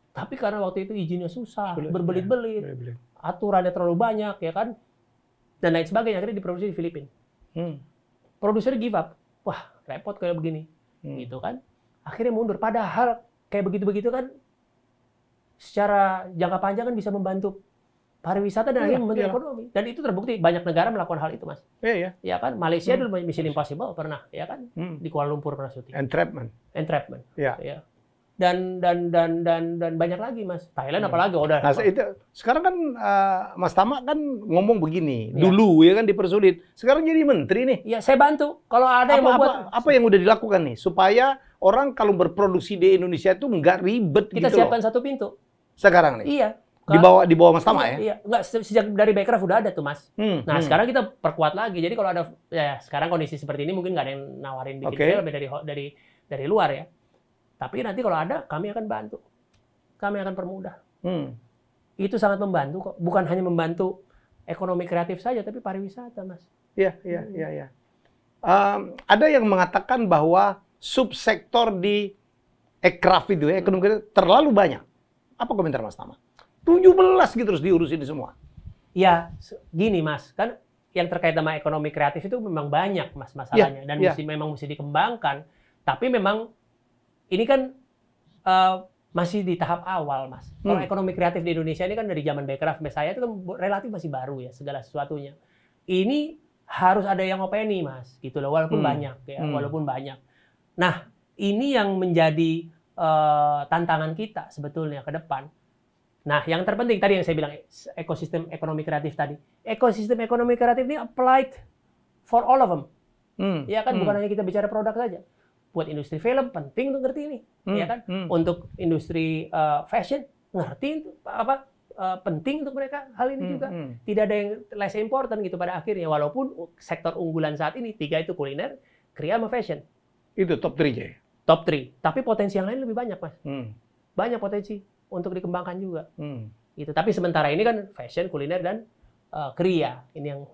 Tapi karena waktu itu izinnya susah, berbelit-belit, aturannya terlalu banyak, ya kan, dan lain sebagainya, akhirnya diproduksi di Filipina. Produsernya give up, wah repot kayak begini, gitu kan. Akhirnya mundur. Padahal kayak begitu-begitu kan secara jangka panjang kan bisa membantu pariwisata dan akhirnya membantu ekonomi. Dan itu terbukti banyak negara melakukan hal itu, Mas. Iya. Ya kan, Malaysia dulu Mission Impossible pernah, ya kan, di Kuala Lumpur pernah syuting. Entrapment. Ya. Dan banyak lagi, Mas. Thailand apalagi udah. Nah, itu sekarang kan Mas Tama kan ngomong begini. Dulu ya kan dipersulit. Sekarang jadi menteri nih. Ya, saya bantu. Kalau ada yang membuat apa yang udah dilakukan nih supaya orang kalau berproduksi di Indonesia itu nggak ribet kita gitu siapkan loh. Satu pintu. Sekarang nih. Iya. Di bawah Mas Tama ya? Iya, enggak, sejak dari Bekraf udah ada tuh, Mas. Nah, sekarang kita perkuat lagi. Jadi kalau ada, ya sekarang kondisi seperti ini mungkin nggak ada yang nawarin bikin film dari luar ya. Tapi nanti kalau ada, kami akan bantu. Kami akan permudah. Itu sangat membantu kok. Bukan hanya membantu ekonomi kreatif saja, tapi pariwisata, Mas. Iya. Ada yang mengatakan bahwa subsektor di ekraf itu ya, ekonomi kreatif terlalu banyak. Apa komentar Mas Tama? 17 gitu terus diurusin semua. Ya, gini Mas, kan yang terkait sama ekonomi kreatif itu memang banyak Mas masalahnya dan memang mesti dikembangkan. Tapi memang ini kan masih di tahap awal, Mas. Kalau ekonomi kreatif di Indonesia ini kan dari zaman Bekraf sampai saya itu kan relatif masih baru ya segala sesuatunya. Ini harus ada yang openi, Mas, gitu loh. Walaupun banyak ya, walaupun banyak. Nah, ini yang menjadi tantangan kita sebetulnya ke depan. Nah, yang terpenting tadi yang saya bilang ekosistem ekonomi kreatif tadi. Ekosistem ekonomi kreatif ini applied for all of them. Ya kan, bukan hanya kita bicara produk saja. Buat industri film penting untuk ngerti ini, ya kan? Untuk industri fashion ngerti penting untuk mereka hal ini juga. Tidak ada yang less important gitu pada akhirnya. Walaupun sektor unggulan saat ini 3 itu kuliner, kria sama fashion. Itu top 3 ya. Top 3. Tapi potensi yang lain lebih banyak, Mas. Banyak potensi untuk dikembangkan juga. Gitu. Tapi sementara ini kan fashion, kuliner, dan kria. Ini yang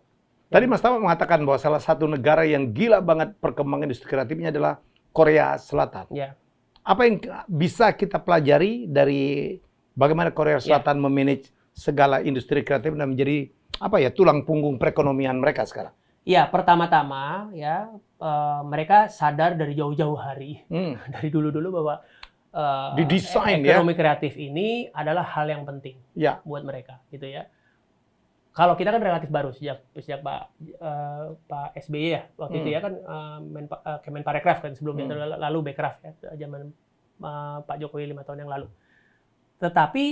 tadi Mas Tama mengatakan bahwa salah satu negara yang gila banget perkembangan industri kreatifnya adalah Korea Selatan. Ya. Apa yang bisa kita pelajari dari bagaimana Korea Selatan memanage segala industri kreatif dan menjadi tulang punggung perekonomian mereka sekarang? Ya, pertama-tama ya mereka sadar dari jauh-jauh hari, dari dulu-dulu bahwa didesain ekonomi kreatif ini adalah hal yang penting buat mereka, gitu ya. Kalau kita kan relatif baru sejak Pak SBY ya waktu itu ya kan Kemenparekraf kan sebelumnya lalu Bekraf ya zaman Pak Jokowi 5 tahun yang lalu. Tetapi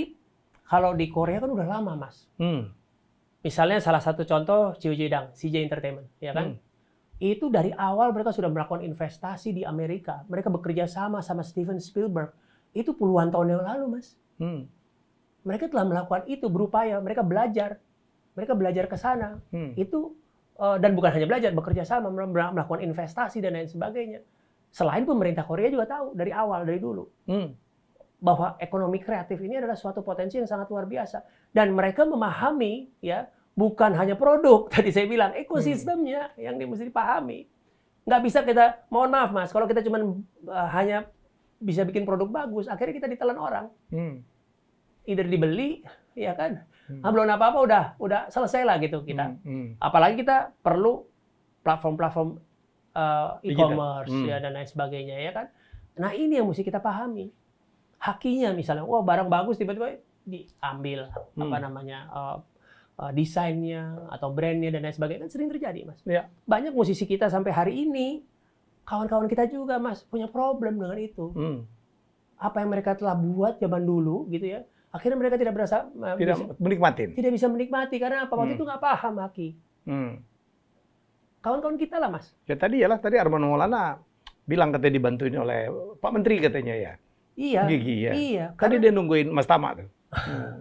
kalau di Korea kan udah lama, Mas. Misalnya salah satu contoh Ciujedang, CJ Entertainment, ya kan? Itu dari awal mereka sudah melakukan investasi di Amerika. Mereka bekerja sama Steven Spielberg. Itu puluhan tahun yang lalu, Mas. Mereka telah melakukan itu, berupaya. Mereka belajar ke sana. Itu dan bukan hanya belajar, bekerja sama, melakukan investasi dan lain sebagainya. Selain pemerintah Korea juga tahu dari awal, dari dulu. Bahwa ekonomi kreatif ini adalah suatu potensi yang sangat luar biasa. Dan mereka memahami ya, bukan hanya produk, tadi saya bilang, ekosistemnya yang mesti dipahami. Nggak bisa kita, mohon maaf Mas, kalau kita cuma hanya bisa bikin produk bagus, akhirnya kita ditelan orang. Either dibeli, ya kan? Belum apa-apa udah selesai lah gitu kita. Apalagi kita perlu platform-platform e-commerce ya, dan lain sebagainya, ya kan? Nah ini yang mesti kita pahami. Hakinya misalnya, barang bagus tiba-tiba diambil, desainnya atau brandnya dan lain sebagainya kan sering terjadi, Mas. Ya. Banyak musisi kita sampai hari ini, kawan-kawan kita juga, Mas, punya problem dengan itu. Apa yang mereka telah buat zaman dulu, gitu ya, akhirnya mereka tidak bisa menikmati karena apa? Waktu itu nggak paham haki. Kawan-kawan kita lah, Mas. Ya tadi Arman Maulana bilang katanya dibantuin oleh Pak Menteri katanya ya. Iya. Gigi ya. Iya. Tadi dia nungguin Mas Tama tuh.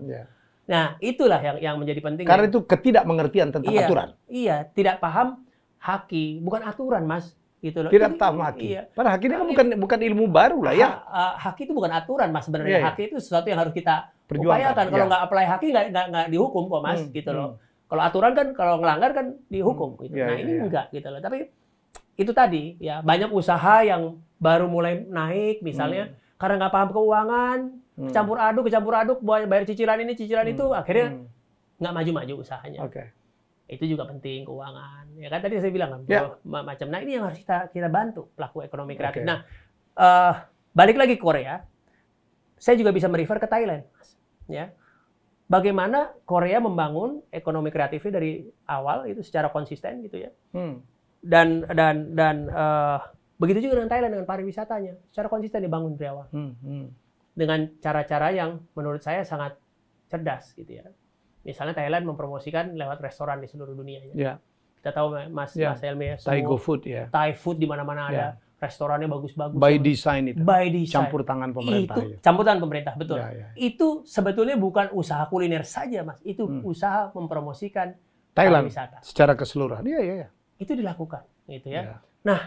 Ya. Nah, itulah yang menjadi penting. Karena itu ketidakmengertian tentang aturan. Iya, tidak paham haki, bukan aturan, Mas. Gitu loh. Tidak paham haki. Iya. Padahal haki ini kan bukan ilmu baru lah ya. Haki itu bukan aturan, Mas, sebenarnya. Haki itu sesuatu yang harus kita upayakan. Kalau nggak apply haki nggak dihukum kok, Mas, gitu loh. Kalau aturan kan kalau ngelanggar kan dihukum gitu. Nah, ini enggak gitu loh. Tapi itu tadi ya, banyak usaha yang baru mulai naik misalnya karena nggak paham keuangan, kecampur aduk, bayar cicilan ini, cicilan itu, akhirnya nggak maju-maju usahanya. Itu juga penting, keuangan. Ya kan tadi saya bilang kan, Ya. macam. Nah ini yang harus kita bantu pelaku ekonomi kreatif. Oke. Nah, balik lagi ke Korea, saya juga bisa merefer ke Thailand, Mas. Ya, bagaimana Korea membangun ekonomi kreatifnya dari awal itu secara konsisten gitu ya. Dan begitu juga dengan Thailand dengan pariwisatanya, secara konsisten dibangun dari awal. Dengan cara-cara yang menurut saya sangat cerdas gitu ya. Misalnya Thailand mempromosikan lewat restoran di seluruh dunia. Ya. Kita tahu Mas Helmi ya, Thai Food ya. Thai food di mana-mana ada, restorannya bagus-bagus. By design itu. By design. Campur tangan pemerintah. Itu campur tangan pemerintah, betul. Ya. Itu sebetulnya bukan usaha kuliner saja, Mas. Itu usaha mempromosikan Thailand pariwisata. secara keseluruhan. Iya. Itu dilakukan, gitu ya. Ya. Nah,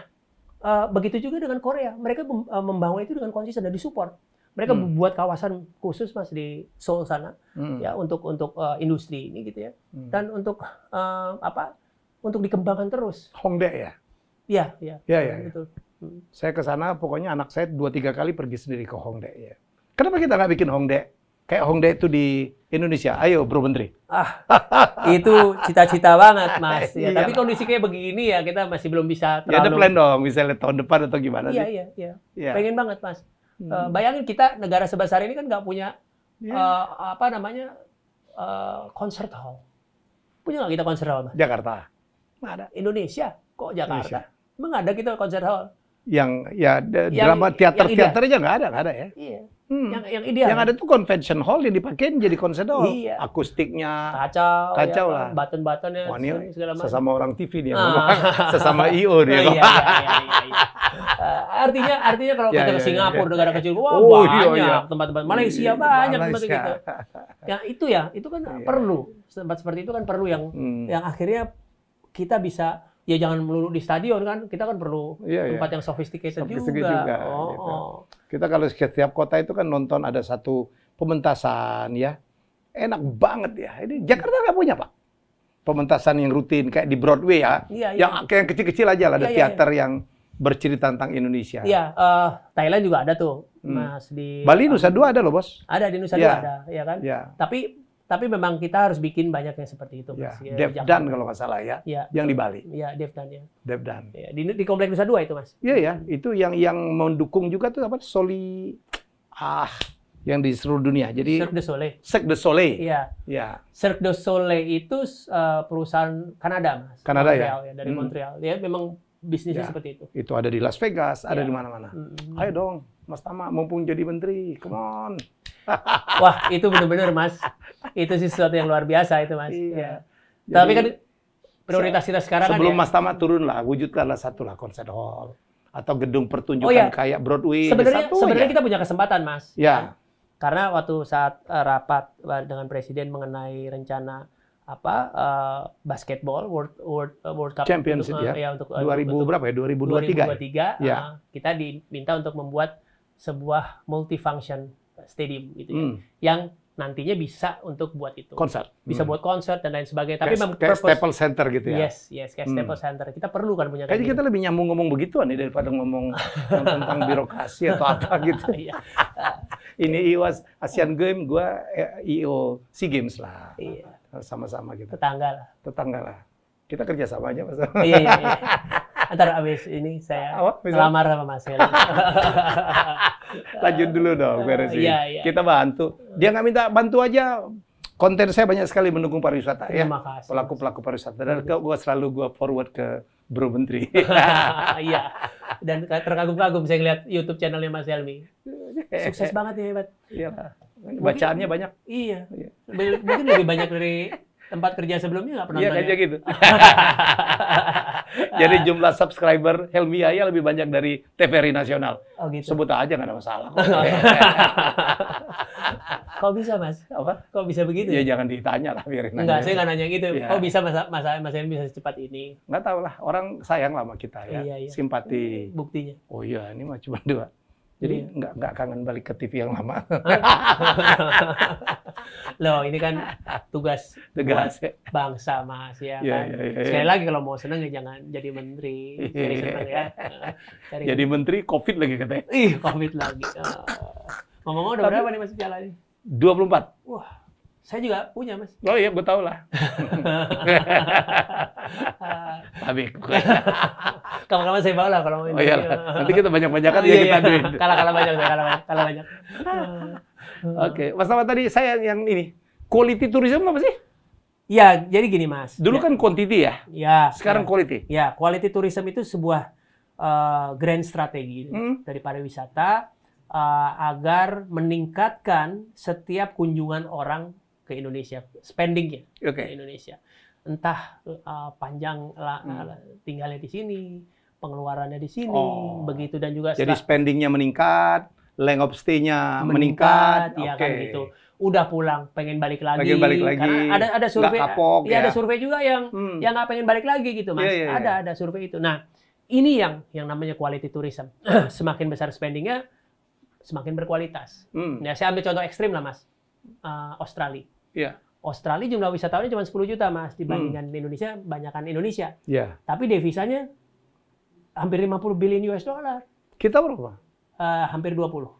begitu juga dengan Korea. Mereka membangun itu dengan konsisten dan disupport. Mereka buat kawasan khusus Mas di Seoul sana ya untuk industri ini gitu ya. Dan untuk untuk dikembangkan terus. Hongdae ya? Iya. Betul. Saya ke sana pokoknya anak saya 2-3 kali pergi sendiri ke Hongdae ya. Kenapa kita nggak bikin Hongdae? Kayak Hongdae itu di Indonesia. Ayo Bro Menteri. Itu cita-cita banget Mas. Ya, Iya. tapi kondisi kayak begini ya kita masih belum bisa terlalu. Ya ada plan dong, misalnya tahun depan atau gimana sih? Iya. Iya. Pengen banget Mas. Bayangin kita negara sebesar ini kan nggak punya concert hall. Punya nggak kita concert hall, Mas? Jakarta. Nggak ada. Indonesia kok Jakarta? Emang ada kita concert hall? Yang drama teater aja nggak ada ya? Iya. Yang ideal. Yang ada tuh convention hall yang dipakai jadi concert hall. Iya. Akustiknya Kacau lah. Button-buttonnya Wah, ini segala macam. sesama orang TV dia ngomong. Sesama IO dia ngomong. Iya. Artinya kalau kita ke Singapura negara kecil, wah banyak tempat-tempat. Malaysia banyak tempat gitu. Itu kan perlu tempat seperti itu kan perlu yang akhirnya kita bisa jangan melulu di stadion kan, kita kan perlu tempat yang sophisticated juga. Gitu. Kita kalau setiap kota itu kan nonton ada satu pementasan ya, enak banget ya. Ini Jakarta nggak punya Pak. Pementasan yang rutin kayak di Broadway ya, yang kayak kecil-kecil aja lah, ada teater yang bercerita tentang Indonesia. Iya, Thailand juga ada tuh, Mas di Bali Nusa Dua ada loh bos. Ada di Nusa Dua ada, ya kan? Ya. Tapi memang kita harus bikin banyak yang seperti itu, Mas. Ya. Devdan kalau nggak salah ya, yang di Bali. Iya, Devdan ya. Devdan. Ya, di Komplek Nusa Dua itu, Mas. Iya, itu yang mendukung juga tuh apa? Yang di seluruh dunia. Jadi Cirque du Soleil. Cirque du Soleil. Iya. Cirque du Soleil itu perusahaan Kanada, Mas. Kanada Montreal, ya. Dari Montreal. Dia memang bisnisnya seperti itu. Itu ada di Las Vegas, ada di mana-mana. Ayo dong, Mas Tama, mumpung jadi menteri, come on. Wah, itu benar-benar Mas. Itu sesuatu yang luar biasa itu Mas. Iya. Jadi, tapi kan prioritas kita sekarang sebelum kan Mas Tama turunlah, wujudkanlah satulah concert hall atau gedung pertunjukan kayak Broadway. Sebenarnya kita punya kesempatan Mas. Ya. Karena waktu saat rapat dengan Presiden mengenai rencana basketball World Cup Championship untuk 2023 kita diminta untuk membuat sebuah multifunction stadium gitu ya, yang nantinya bisa untuk buat itu konser, bisa buat konser dan lain sebagainya. Tapi kayak Staples Center gitu ya. Yes, kayak Staples Center. Kita perlu kan punya kayaknya kita lebih nyambung ngomong begituan nih daripada ngomong tentang birokrasi atau apa gitu. Ini IO Asian Games, gua IO SEA Games lah. Iya. Sama-sama gitu. Tetangga lah. Kita kerja sama aja Mas. Iya. Antara abis ini saya lamar sama Mas Heli. Lanjut dulu dong, beresin. Iya. Kita bantu. Dia nggak minta bantu aja. Konten saya banyak sekali mendukung pariwisata ya. Terima kasih. Pelaku-pelaku pariwisata. Dan gue forward ke Bro Menteri. Iya. Dan terkagum-kagum saya ngeliat YouTube channelnya Mas Helmi. Sukses banget ya, hebat. Iya. Bacaannya banyak. Iya. Mungkin lebih banyak dari tempat kerja sebelumnya nggak pernah nonton. Iya, kayak gitu. Jadi jumlah subscriber Helmi Yahya lebih banyak dari TVRI Nasional. Oh gitu. Sebut aja nggak ada masalah. Kok bisa Mas? Apa? Kok bisa begitu? Ya jangan ditanya lah, biarin aja. Enggak, saya nggak nanya gitu. Ya. Kok bisa Mas Helmi bisa secepat ini? Nggak tahu lah. Orang sayang lah sama kita ya. Iya. Simpati. Buktinya. Oh iya, ini mah cuma 2. Jadi nggak kangen balik ke TV yang lama. Loh, ini kan tugas bangsa Mas ya kan. Ya. Sekali lagi kalau mau seneng ya jangan jadi menteri. Jadi seneng ya. Jadi menteri COVID lagi katanya. COVID lagi. Ngomong-ngomong udah berapa nih Mas jalan ini? 24. Wah, Saya juga punya, Mas. Oh iya, gue tahu lah. Tapi Kawan-kawan saya bawa lah kalau mau oh iya, nanti kita banyak-banyakan ya kita aduin. Kalah banyak, kalah banyak. Oke, Mas Tama tadi saya yang ini, quality tourism apa sih? Ya, jadi gini, Mas. Dulu kan quantity ya, Ya. sekarang quality. Ya, quality tourism itu sebuah grand strategi dari pariwisata agar meningkatkan setiap kunjungan orang ke Indonesia, spendingnya ke Indonesia. Entah panjang tinggalnya di sini, pengeluarannya di sini, begitu dan juga jadi spendingnya meningkat, length of stay-nya meningkat, ya kan gitu. Udah pulang pengen balik lagi. Karena ada survei, kapok, ada survei juga yang nggak pengen balik lagi gitu, Mas. Ada survei itu. Nah, ini yang namanya quality tourism. Semakin besar spendingnya, semakin berkualitas. Ya, saya ambil contoh ekstrim lah, Mas. Australia. Yeah. Australia jumlah wisatawannya cuma 10 juta, Mas, dibandingkan Indonesia, banyakan Indonesia. Yeah. Tapi devisanya hampir 50 billion US dollar. Kita berapa? Hampir 20.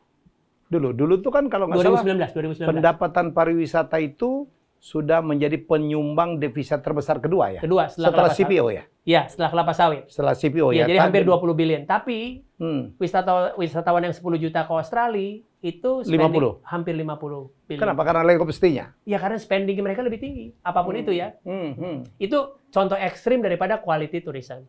Dulu tuh kan kalau nggak salah 2019. pendapatan pariwisata itu sudah menjadi penyumbang devisa terbesar kedua ya? Kedua, setelah CPO ya? Iya, setelah kelapa sawit. Setelah CPO ya? Jadi hampir 20 billion. Tapi wisatawan yang 10 juta ke Australia itu spending hampir 50 billion. Kenapa? Karena length of stay-nya? Ya karena spending mereka lebih tinggi. Apapun itu ya. Itu contoh ekstrim daripada quality tourism.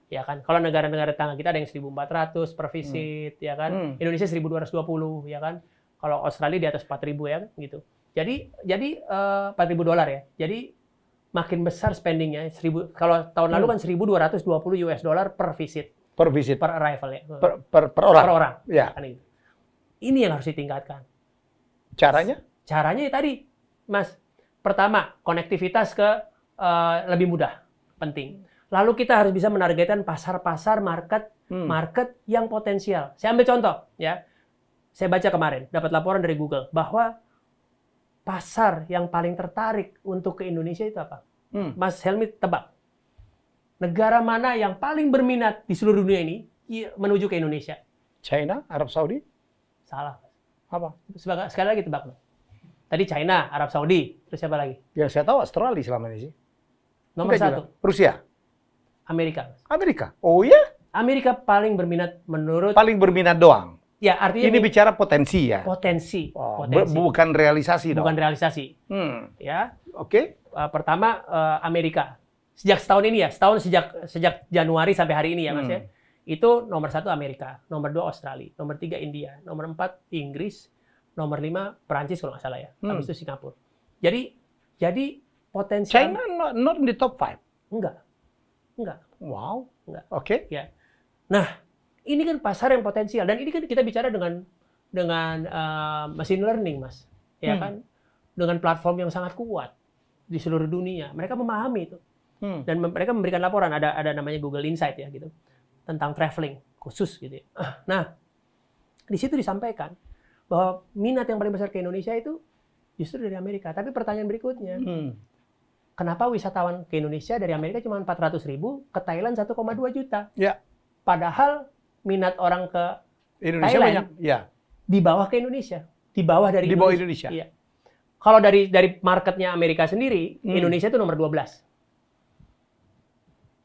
Ya kan? Kalau negara-negara tetangga kita ada yang 1.400 per visit, ya kan? Indonesia 1.220, ya kan? Kalau Australia di atas 4.000 ya kan? Gitu. Jadi $4.000 ya. Jadi makin besar spendingnya. Kalau tahun lalu kan 1.220 US dollar per visit. Per visit. Per arrival ya. Per orang. Per orang. Ya. Kan itu. Ini yang harus ditingkatkan. Caranya? Caranya ya tadi, Mas. Pertama, konektivitas ke lebih mudah. Penting. Lalu kita harus bisa menargetkan pasar-pasar market yang potensial. Saya ambil contoh ya. Saya baca kemarin, dapat laporan dari Google bahwa pasar yang paling tertarik untuk ke Indonesia itu apa? Mas Helmi tebak. Negara mana yang paling berminat di seluruh dunia ini menuju ke Indonesia? China, Arab Saudi? Salah. Apa? Sekali lagi tebak. Tadi China, Arab Saudi, terus siapa lagi? Yang saya tahu Australia selama ini sih. Nomor satu. Rusia? Amerika. Amerika? Oh ya? Amerika paling berminat menurut... Paling berminat doang? Ya, artinya ini bicara potensi ya. Potensi. Bukan realisasi dong. Bukan realisasi. Ya. Oke. Pertama Amerika. Sejak setahun ini ya, sejak Januari sampai hari ini ya, Mas ya. Itu nomor 1 Amerika, nomor 2 Australia, nomor 3 India, nomor 4 Inggris, nomor 5 Perancis kalau nggak salah ya. Habis itu Singapura. Jadi potensi China not in the top 5. Enggak. Wow. Enggak. Oke. Ya. Nah, ini kan pasar yang potensial dan ini kan kita bicara dengan machine learning, Mas. Ya kan? Dengan platform yang sangat kuat di seluruh dunia. Mereka memahami itu. Dan mereka memberikan laporan, ada namanya Google Insight ya gitu. Tentang traveling khusus gitu ya. Nah, di situ disampaikan bahwa minat yang paling besar ke Indonesia itu justru dari Amerika. Tapi pertanyaan berikutnya, kenapa wisatawan ke Indonesia dari Amerika cuma 400.000, ke Thailand 1,2 juta? Ya. Padahal minat orang ke Indonesia Thailand banyak, ya. Di bawah ke Indonesia, di bawah dari di bawah Indonesia. Iya. Kalau dari marketnya Amerika sendiri, Indonesia itu nomor 12.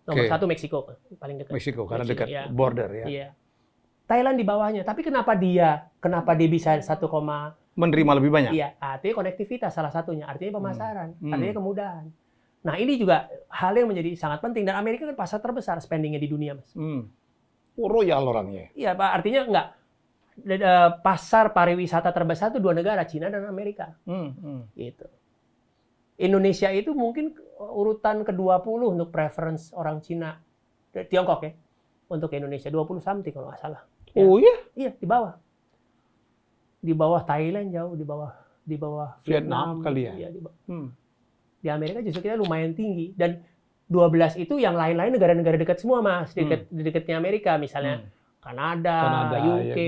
Nomor 1 Meksiko paling dekat. Meksiko karena dekat ya. border ya. Iya. Thailand di bawahnya, tapi kenapa dia bisa 1, menerima lebih banyak? Iya, artinya konektivitas salah satunya, artinya pemasaran, artinya kemudahan. Nah, ini juga hal yang menjadi sangat penting dan Amerika kan pasar terbesar spendingnya di dunia, Mas. Royal orangnya. Iya, Pak. Artinya enggak. Pasar pariwisata terbesar itu 2 negara, Cina dan Amerika. Gitu. Indonesia itu mungkin urutan ke-20 untuk preference orang Cina. Tiongkok ya. Untuk Indonesia. 20 something kalau nggak salah. Ya. Oh iya? Iya, di bawah. Di bawah Thailand jauh, di bawah Vietnam kali ya? Iya, di bawah. Di Amerika justru kita lumayan tinggi. Dan 12 itu yang lain-lain negara-negara dekat semua, Mas. Dekatnya Amerika misalnya. Kanada, UK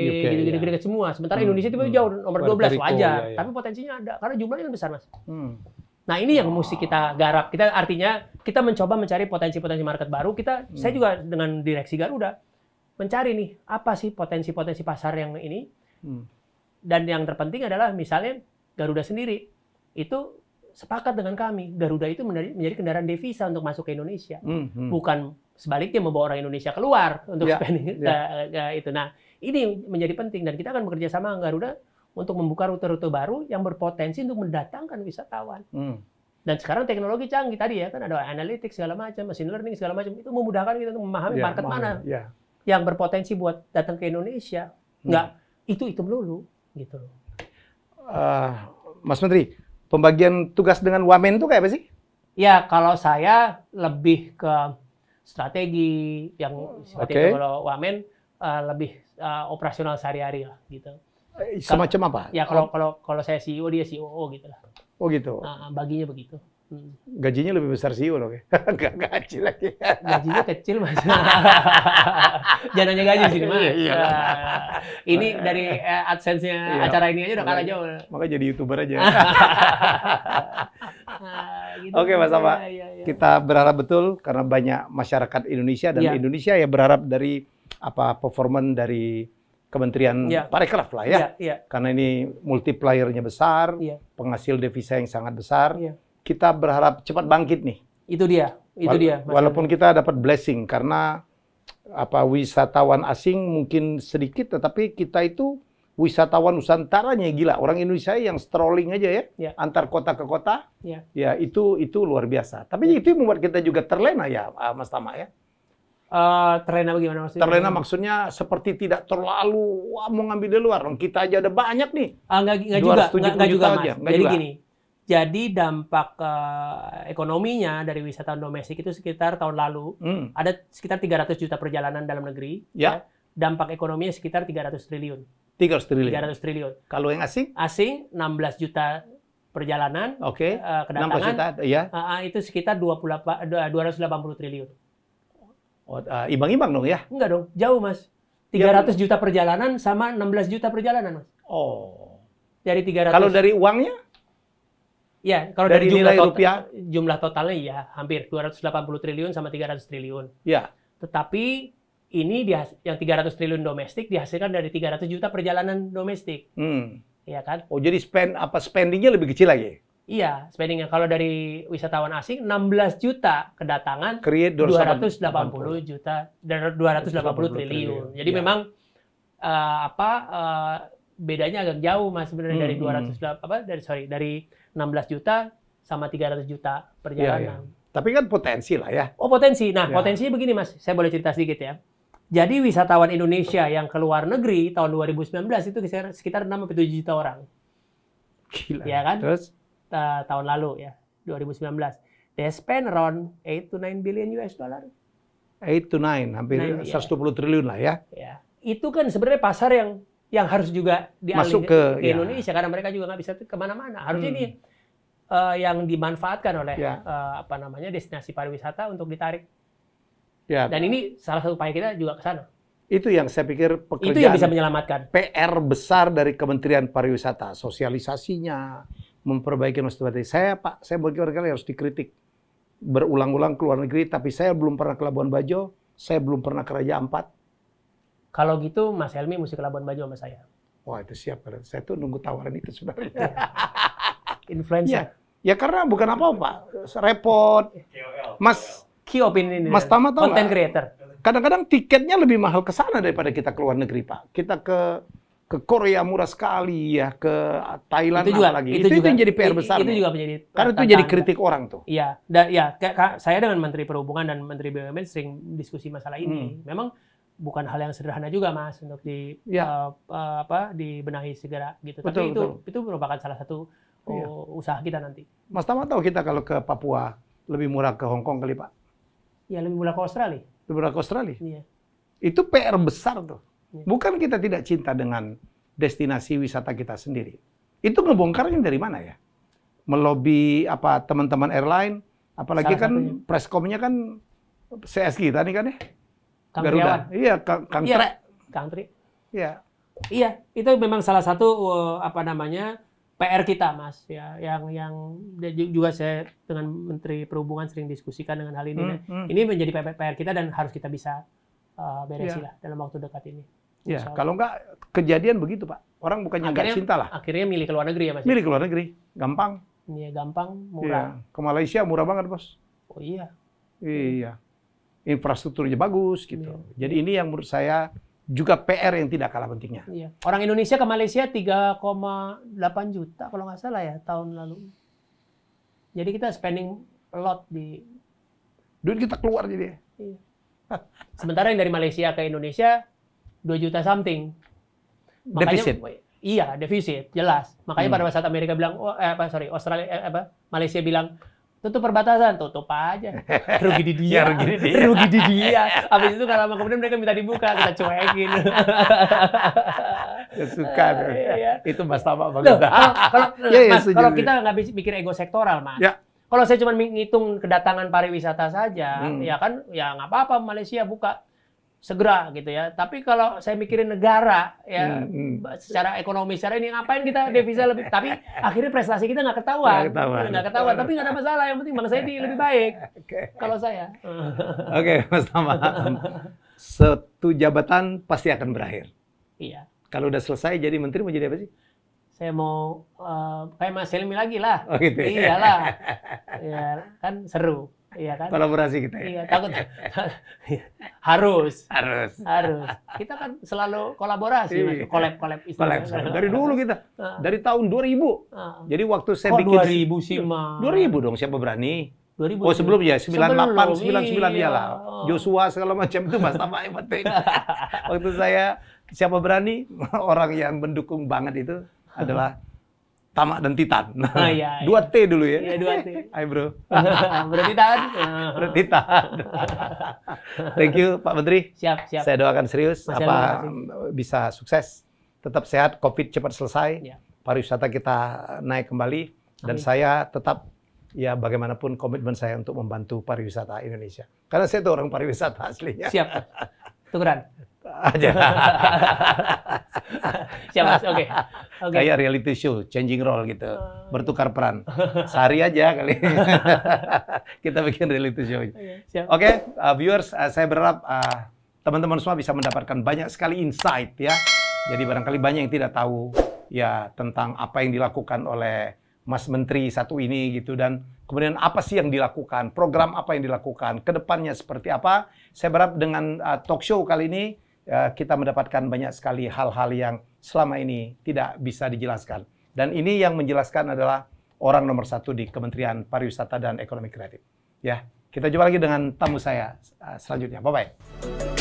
gitu-gitu dekat semua. Sementara Indonesia itu jauh nomor 12 wajar. Tapi potensinya ada karena jumlahnya besar, Mas. Nah, ini yang mesti kita garap. Artinya kita mencoba mencari potensi-potensi market baru. Saya juga dengan direksi Garuda mencari nih apa sih potensi-potensi pasar yang ini. Dan yang terpenting adalah misalnya Garuda sendiri itu sepakat dengan kami, Garuda itu menjadi kendaraan devisa untuk masuk ke Indonesia. Bukan sebaliknya membawa orang Indonesia keluar untuk spending itu. Nah, ini menjadi penting dan kita akan bekerja sama dengan Garuda untuk membuka rute-rute baru yang berpotensi untuk mendatangkan wisatawan. Dan sekarang teknologi canggih tadi ya, kan ada analytics segala macam, machine learning segala macam, itu memudahkan kita untuk memahami market mana yang berpotensi buat datang ke Indonesia. Nggak itu melulu gitu loh. Mas Menteri, pembagian tugas dengan Wamen itu kayak apa sih? Ya, kalau saya lebih ke strategi yang seperti kalau Wamen lebih operasional sehari-hari lah gitu. Semacam apa? Ya kalau saya CEO, dia COO gitu lah. Oh gitu. Baginya begitu. Gajinya lebih besar CEO loh, nggak gaji lagi. Gajinya kecil mas. Jangan nanya gaji sini mas. Ini dari AdSense-nya acara ini aja udah kalah jauh. Makanya jadi YouTuber aja. Gitu. Oke Mas Tama, kita berharap betul karena banyak masyarakat Indonesia dan Indonesia ya berharap dari performan dari Kementerian Parekraf lah ya. Karena ini multiplier-nya besar, penghasil devisa yang sangat besar. Kita berharap cepat bangkit nih. Itu dia. Walaupun kita dapat blessing karena wisatawan asing mungkin sedikit, tetapi kita itu wisatawan Nusantaranya gila. Orang Indonesia yang strolling aja ya, antar kota ke kota, ya itu luar biasa. Tapi itu membuat kita juga terlena ya, Mas Tama ya. Terlena bagaimana maksudnya? Terlena maksudnya seperti tidak terlalu mau ngambil di luar. Kita aja ada banyak nih. Nggak juga mas. Jadi gini. Jadi dampak ekonominya dari wisatawan domestik itu sekitar tahun lalu ada sekitar 300 juta perjalanan dalam negeri. Ya. Dampak ekonominya sekitar 300 triliun. 300 triliun. Kalau yang asing? Asing 16 juta perjalanan. Oke. Kedatangan. 16 juta, ya. Itu sekitar 280 triliun. Imbang-imbang dong ya? Enggak dong, jauh mas. 300 juta perjalanan sama 16 juta perjalanan mas. Oh. Dari 300. Kalau dari uangnya? Ya, kalau dari nilai rupiah? Jumlah totalnya ya hampir 280 triliun sama 300 triliun. Ya. Tetapi ini yang 300 triliun domestik dihasilkan dari 300 juta perjalanan domestik. Iya kan? Oh, jadi spendingnya lebih kecil lagi? Iya, spendingnya. Kalau dari wisatawan asing 16 juta kedatangan, create 280 juta, 280 triliun. Jadi memang bedanya agak jauh mas sebenarnya dari 16 juta sama 300 juta perjalanan. Tapi kan potensi lah ya. Oh potensi. Nah potensinya begini mas, saya boleh cerita sedikit ya. Jadi wisatawan Indonesia yang ke luar negeri tahun 2019 itu sekitar 6-7 juta orang. Gila. Ya kan? Terus? Tahun lalu ya, 2019. They spend around 8 to 9 billion US dollar. 8 to 9, hampir 120 triliun lah ya. Ya. Itu kan sebenarnya pasar yang harus juga dialih ke Indonesia karena mereka juga nggak bisa kemana-mana. Harusnya ini yang dimanfaatkan oleh destinasi pariwisata untuk ditarik. Ya. Dan ini salah satu upaya kita juga ke sana. Itu yang saya pikir pekerjaan. Itu yang bisa menyelamatkan. PR besar dari Kementerian Pariwisata, sosialisasinya, memperbaiki seperti saya berkali-kali harus dikritik berulang-ulang ke luar negeri, tapi saya belum pernah ke Labuan Bajo, saya belum pernah ke Raja Ampat. Kalau gitu Mas Helmi mesti ke Labuan Bajo sama saya. Wah itu siap, saya tuh nunggu tawaran itu sebenarnya. Influencer. Ya karena bukan apa-apa, repot. Mas key opinion ini. Mas Tama tahu content creator. Kadang-kadang tiketnya lebih mahal ke sana daripada kita ke luar negeri, Pak. Kita ke Korea murah sekali ya, ke Thailand itu juga, apalagi. Itu juga jadi PR besar. Itu juga menjadi karena itu jadi kritik orang tuh. Iya, dan ya saya dengan Menteri Perhubungan dan Menteri BUMN sering diskusi masalah ini. Memang bukan hal yang sederhana juga Mas untuk dibenahi segera gitu. Tapi itu merupakan salah satu usaha kita nanti. Mas Tama tahu kita kalau ke Papua lebih murah ke Hong Kong kali Pak? Ya lebih murah ke Australia. Lebih murah ke Australia? Iya. Itu PR besar tuh. Bukan kita tidak cinta dengan destinasi wisata kita sendiri. Itu ngebongkarnya dari mana ya? Melobi teman-teman airline, apalagi salah kan preskomnya kan CSG tadi kan ya? Garuda. Iya, Kang Tre. Kang Tri. Iya. Iya, itu memang salah satu PR kita, Mas. Ya, yang juga saya dengan Menteri Perhubungan sering diskusikan dengan hal ini. Ini menjadi PR kita dan harus kita bisa beresin lah dalam waktu dekat ini. Ya, kalau nggak kejadian begitu Pak. Orang bukannya nggak cinta lah. Akhirnya milih ke luar negeri ya Mas? Milih ke luar negeri, gampang. Iya, gampang, Iya. murah. Ke Malaysia murah banget, Bos. Oh iya. Iya. Infrastrukturnya bagus gitu. Iya. Jadi ini yang menurut saya juga PR yang tidak kalah pentingnya. Iya. Orang Indonesia ke Malaysia 3,8 juta kalau nggak salah ya tahun lalu. Jadi kita spending a lot di. Duit kita keluar jadi. Iya. Sementara yang dari Malaysia ke Indonesia 2 juta something. Defisit. Iya, defisit, jelas. Makanya pada saat Amerika bilang, Malaysia bilang, tutup perbatasan, tutup aja. Rugi di dia. Ya, rugi di dia. Rugi di dia. Habis itu kalau kemudian mereka minta dibuka, kita cuekin. Ya, suka. Iya. Itu Mas Tama Loh, banget. Mas, kalau kita nggak mikir ego sektoral, Mas. Ya. Kalau saya cuma ngitung kedatangan pariwisata saja, ya kan, ya nggak apa-apa Malaysia buka segera gitu ya. Tapi kalau saya mikirin negara ya secara ekonomi, secara ini ngapain kita devisa lebih? Tapi akhirnya prestasi kita nggak ketahuan. Nggak ketahuan. Tapi nggak ada masalah. Yang penting bangsa ini lebih baik. Kalau saya. Oke, Mas Tama. Satu jabatan pasti akan berakhir. Iya. Kalau udah selesai jadi menteri mau jadi apa sih? Saya mau kayak Mas Helmi lagi lah. Oh gitu. Iyalah. Ya kan seru. Iya kan? Kolaborasi kita ya. Iya, takut. Harus. Kita kan selalu kolaborasi, Mas. Collab istilahnya. Dari dulu kita. Dari tahun 2000. Jadi waktu saya Kok bikin 2000 sih, Mas? 2000 dong, siapa berani? 2000. Oh, sebelumnya 98, 99 iya. lah. Joshua segala macam itu Mas Tama yang penting. Waktu saya siapa berani, orang yang mendukung banget itu adalah Tama dan Titan. Iya. 2T dulu ya. Iya, 2T. Hai bro. Berarti Titan. Titan. Thank you Pak Menteri. Siap. Saya doakan serius Mas bisa sukses, tetap sehat, COVID cepat selesai, Ya. pariwisata kita naik kembali, dan saya tetap ya bagaimanapun komitmen saya untuk membantu pariwisata Indonesia. Karena saya itu orang pariwisata aslinya. Siap. Tukeran. Aja. Siap, Mas. Oke. Kayak reality show, changing role gitu. Bertukar peran. Sehari aja kali. Kita bikin reality show. Siap. Oke, viewers, saya berharap teman-teman semua bisa mendapatkan banyak sekali insight ya. Jadi barangkali banyak yang tidak tahu ya tentang apa yang dilakukan oleh Mas Menteri satu ini gitu, dan kemudian apa sih yang dilakukan, program apa yang dilakukan, ke depannya seperti apa. Saya berharap dengan talk show kali ini kita mendapatkan banyak sekali hal-hal yang selama ini tidak bisa dijelaskan. Dan ini yang menjelaskan adalah orang nomor 1 di Kementerian Pariwisata dan Ekonomi Kreatif. Ya, kita jumpa lagi dengan tamu saya selanjutnya. Bye-bye.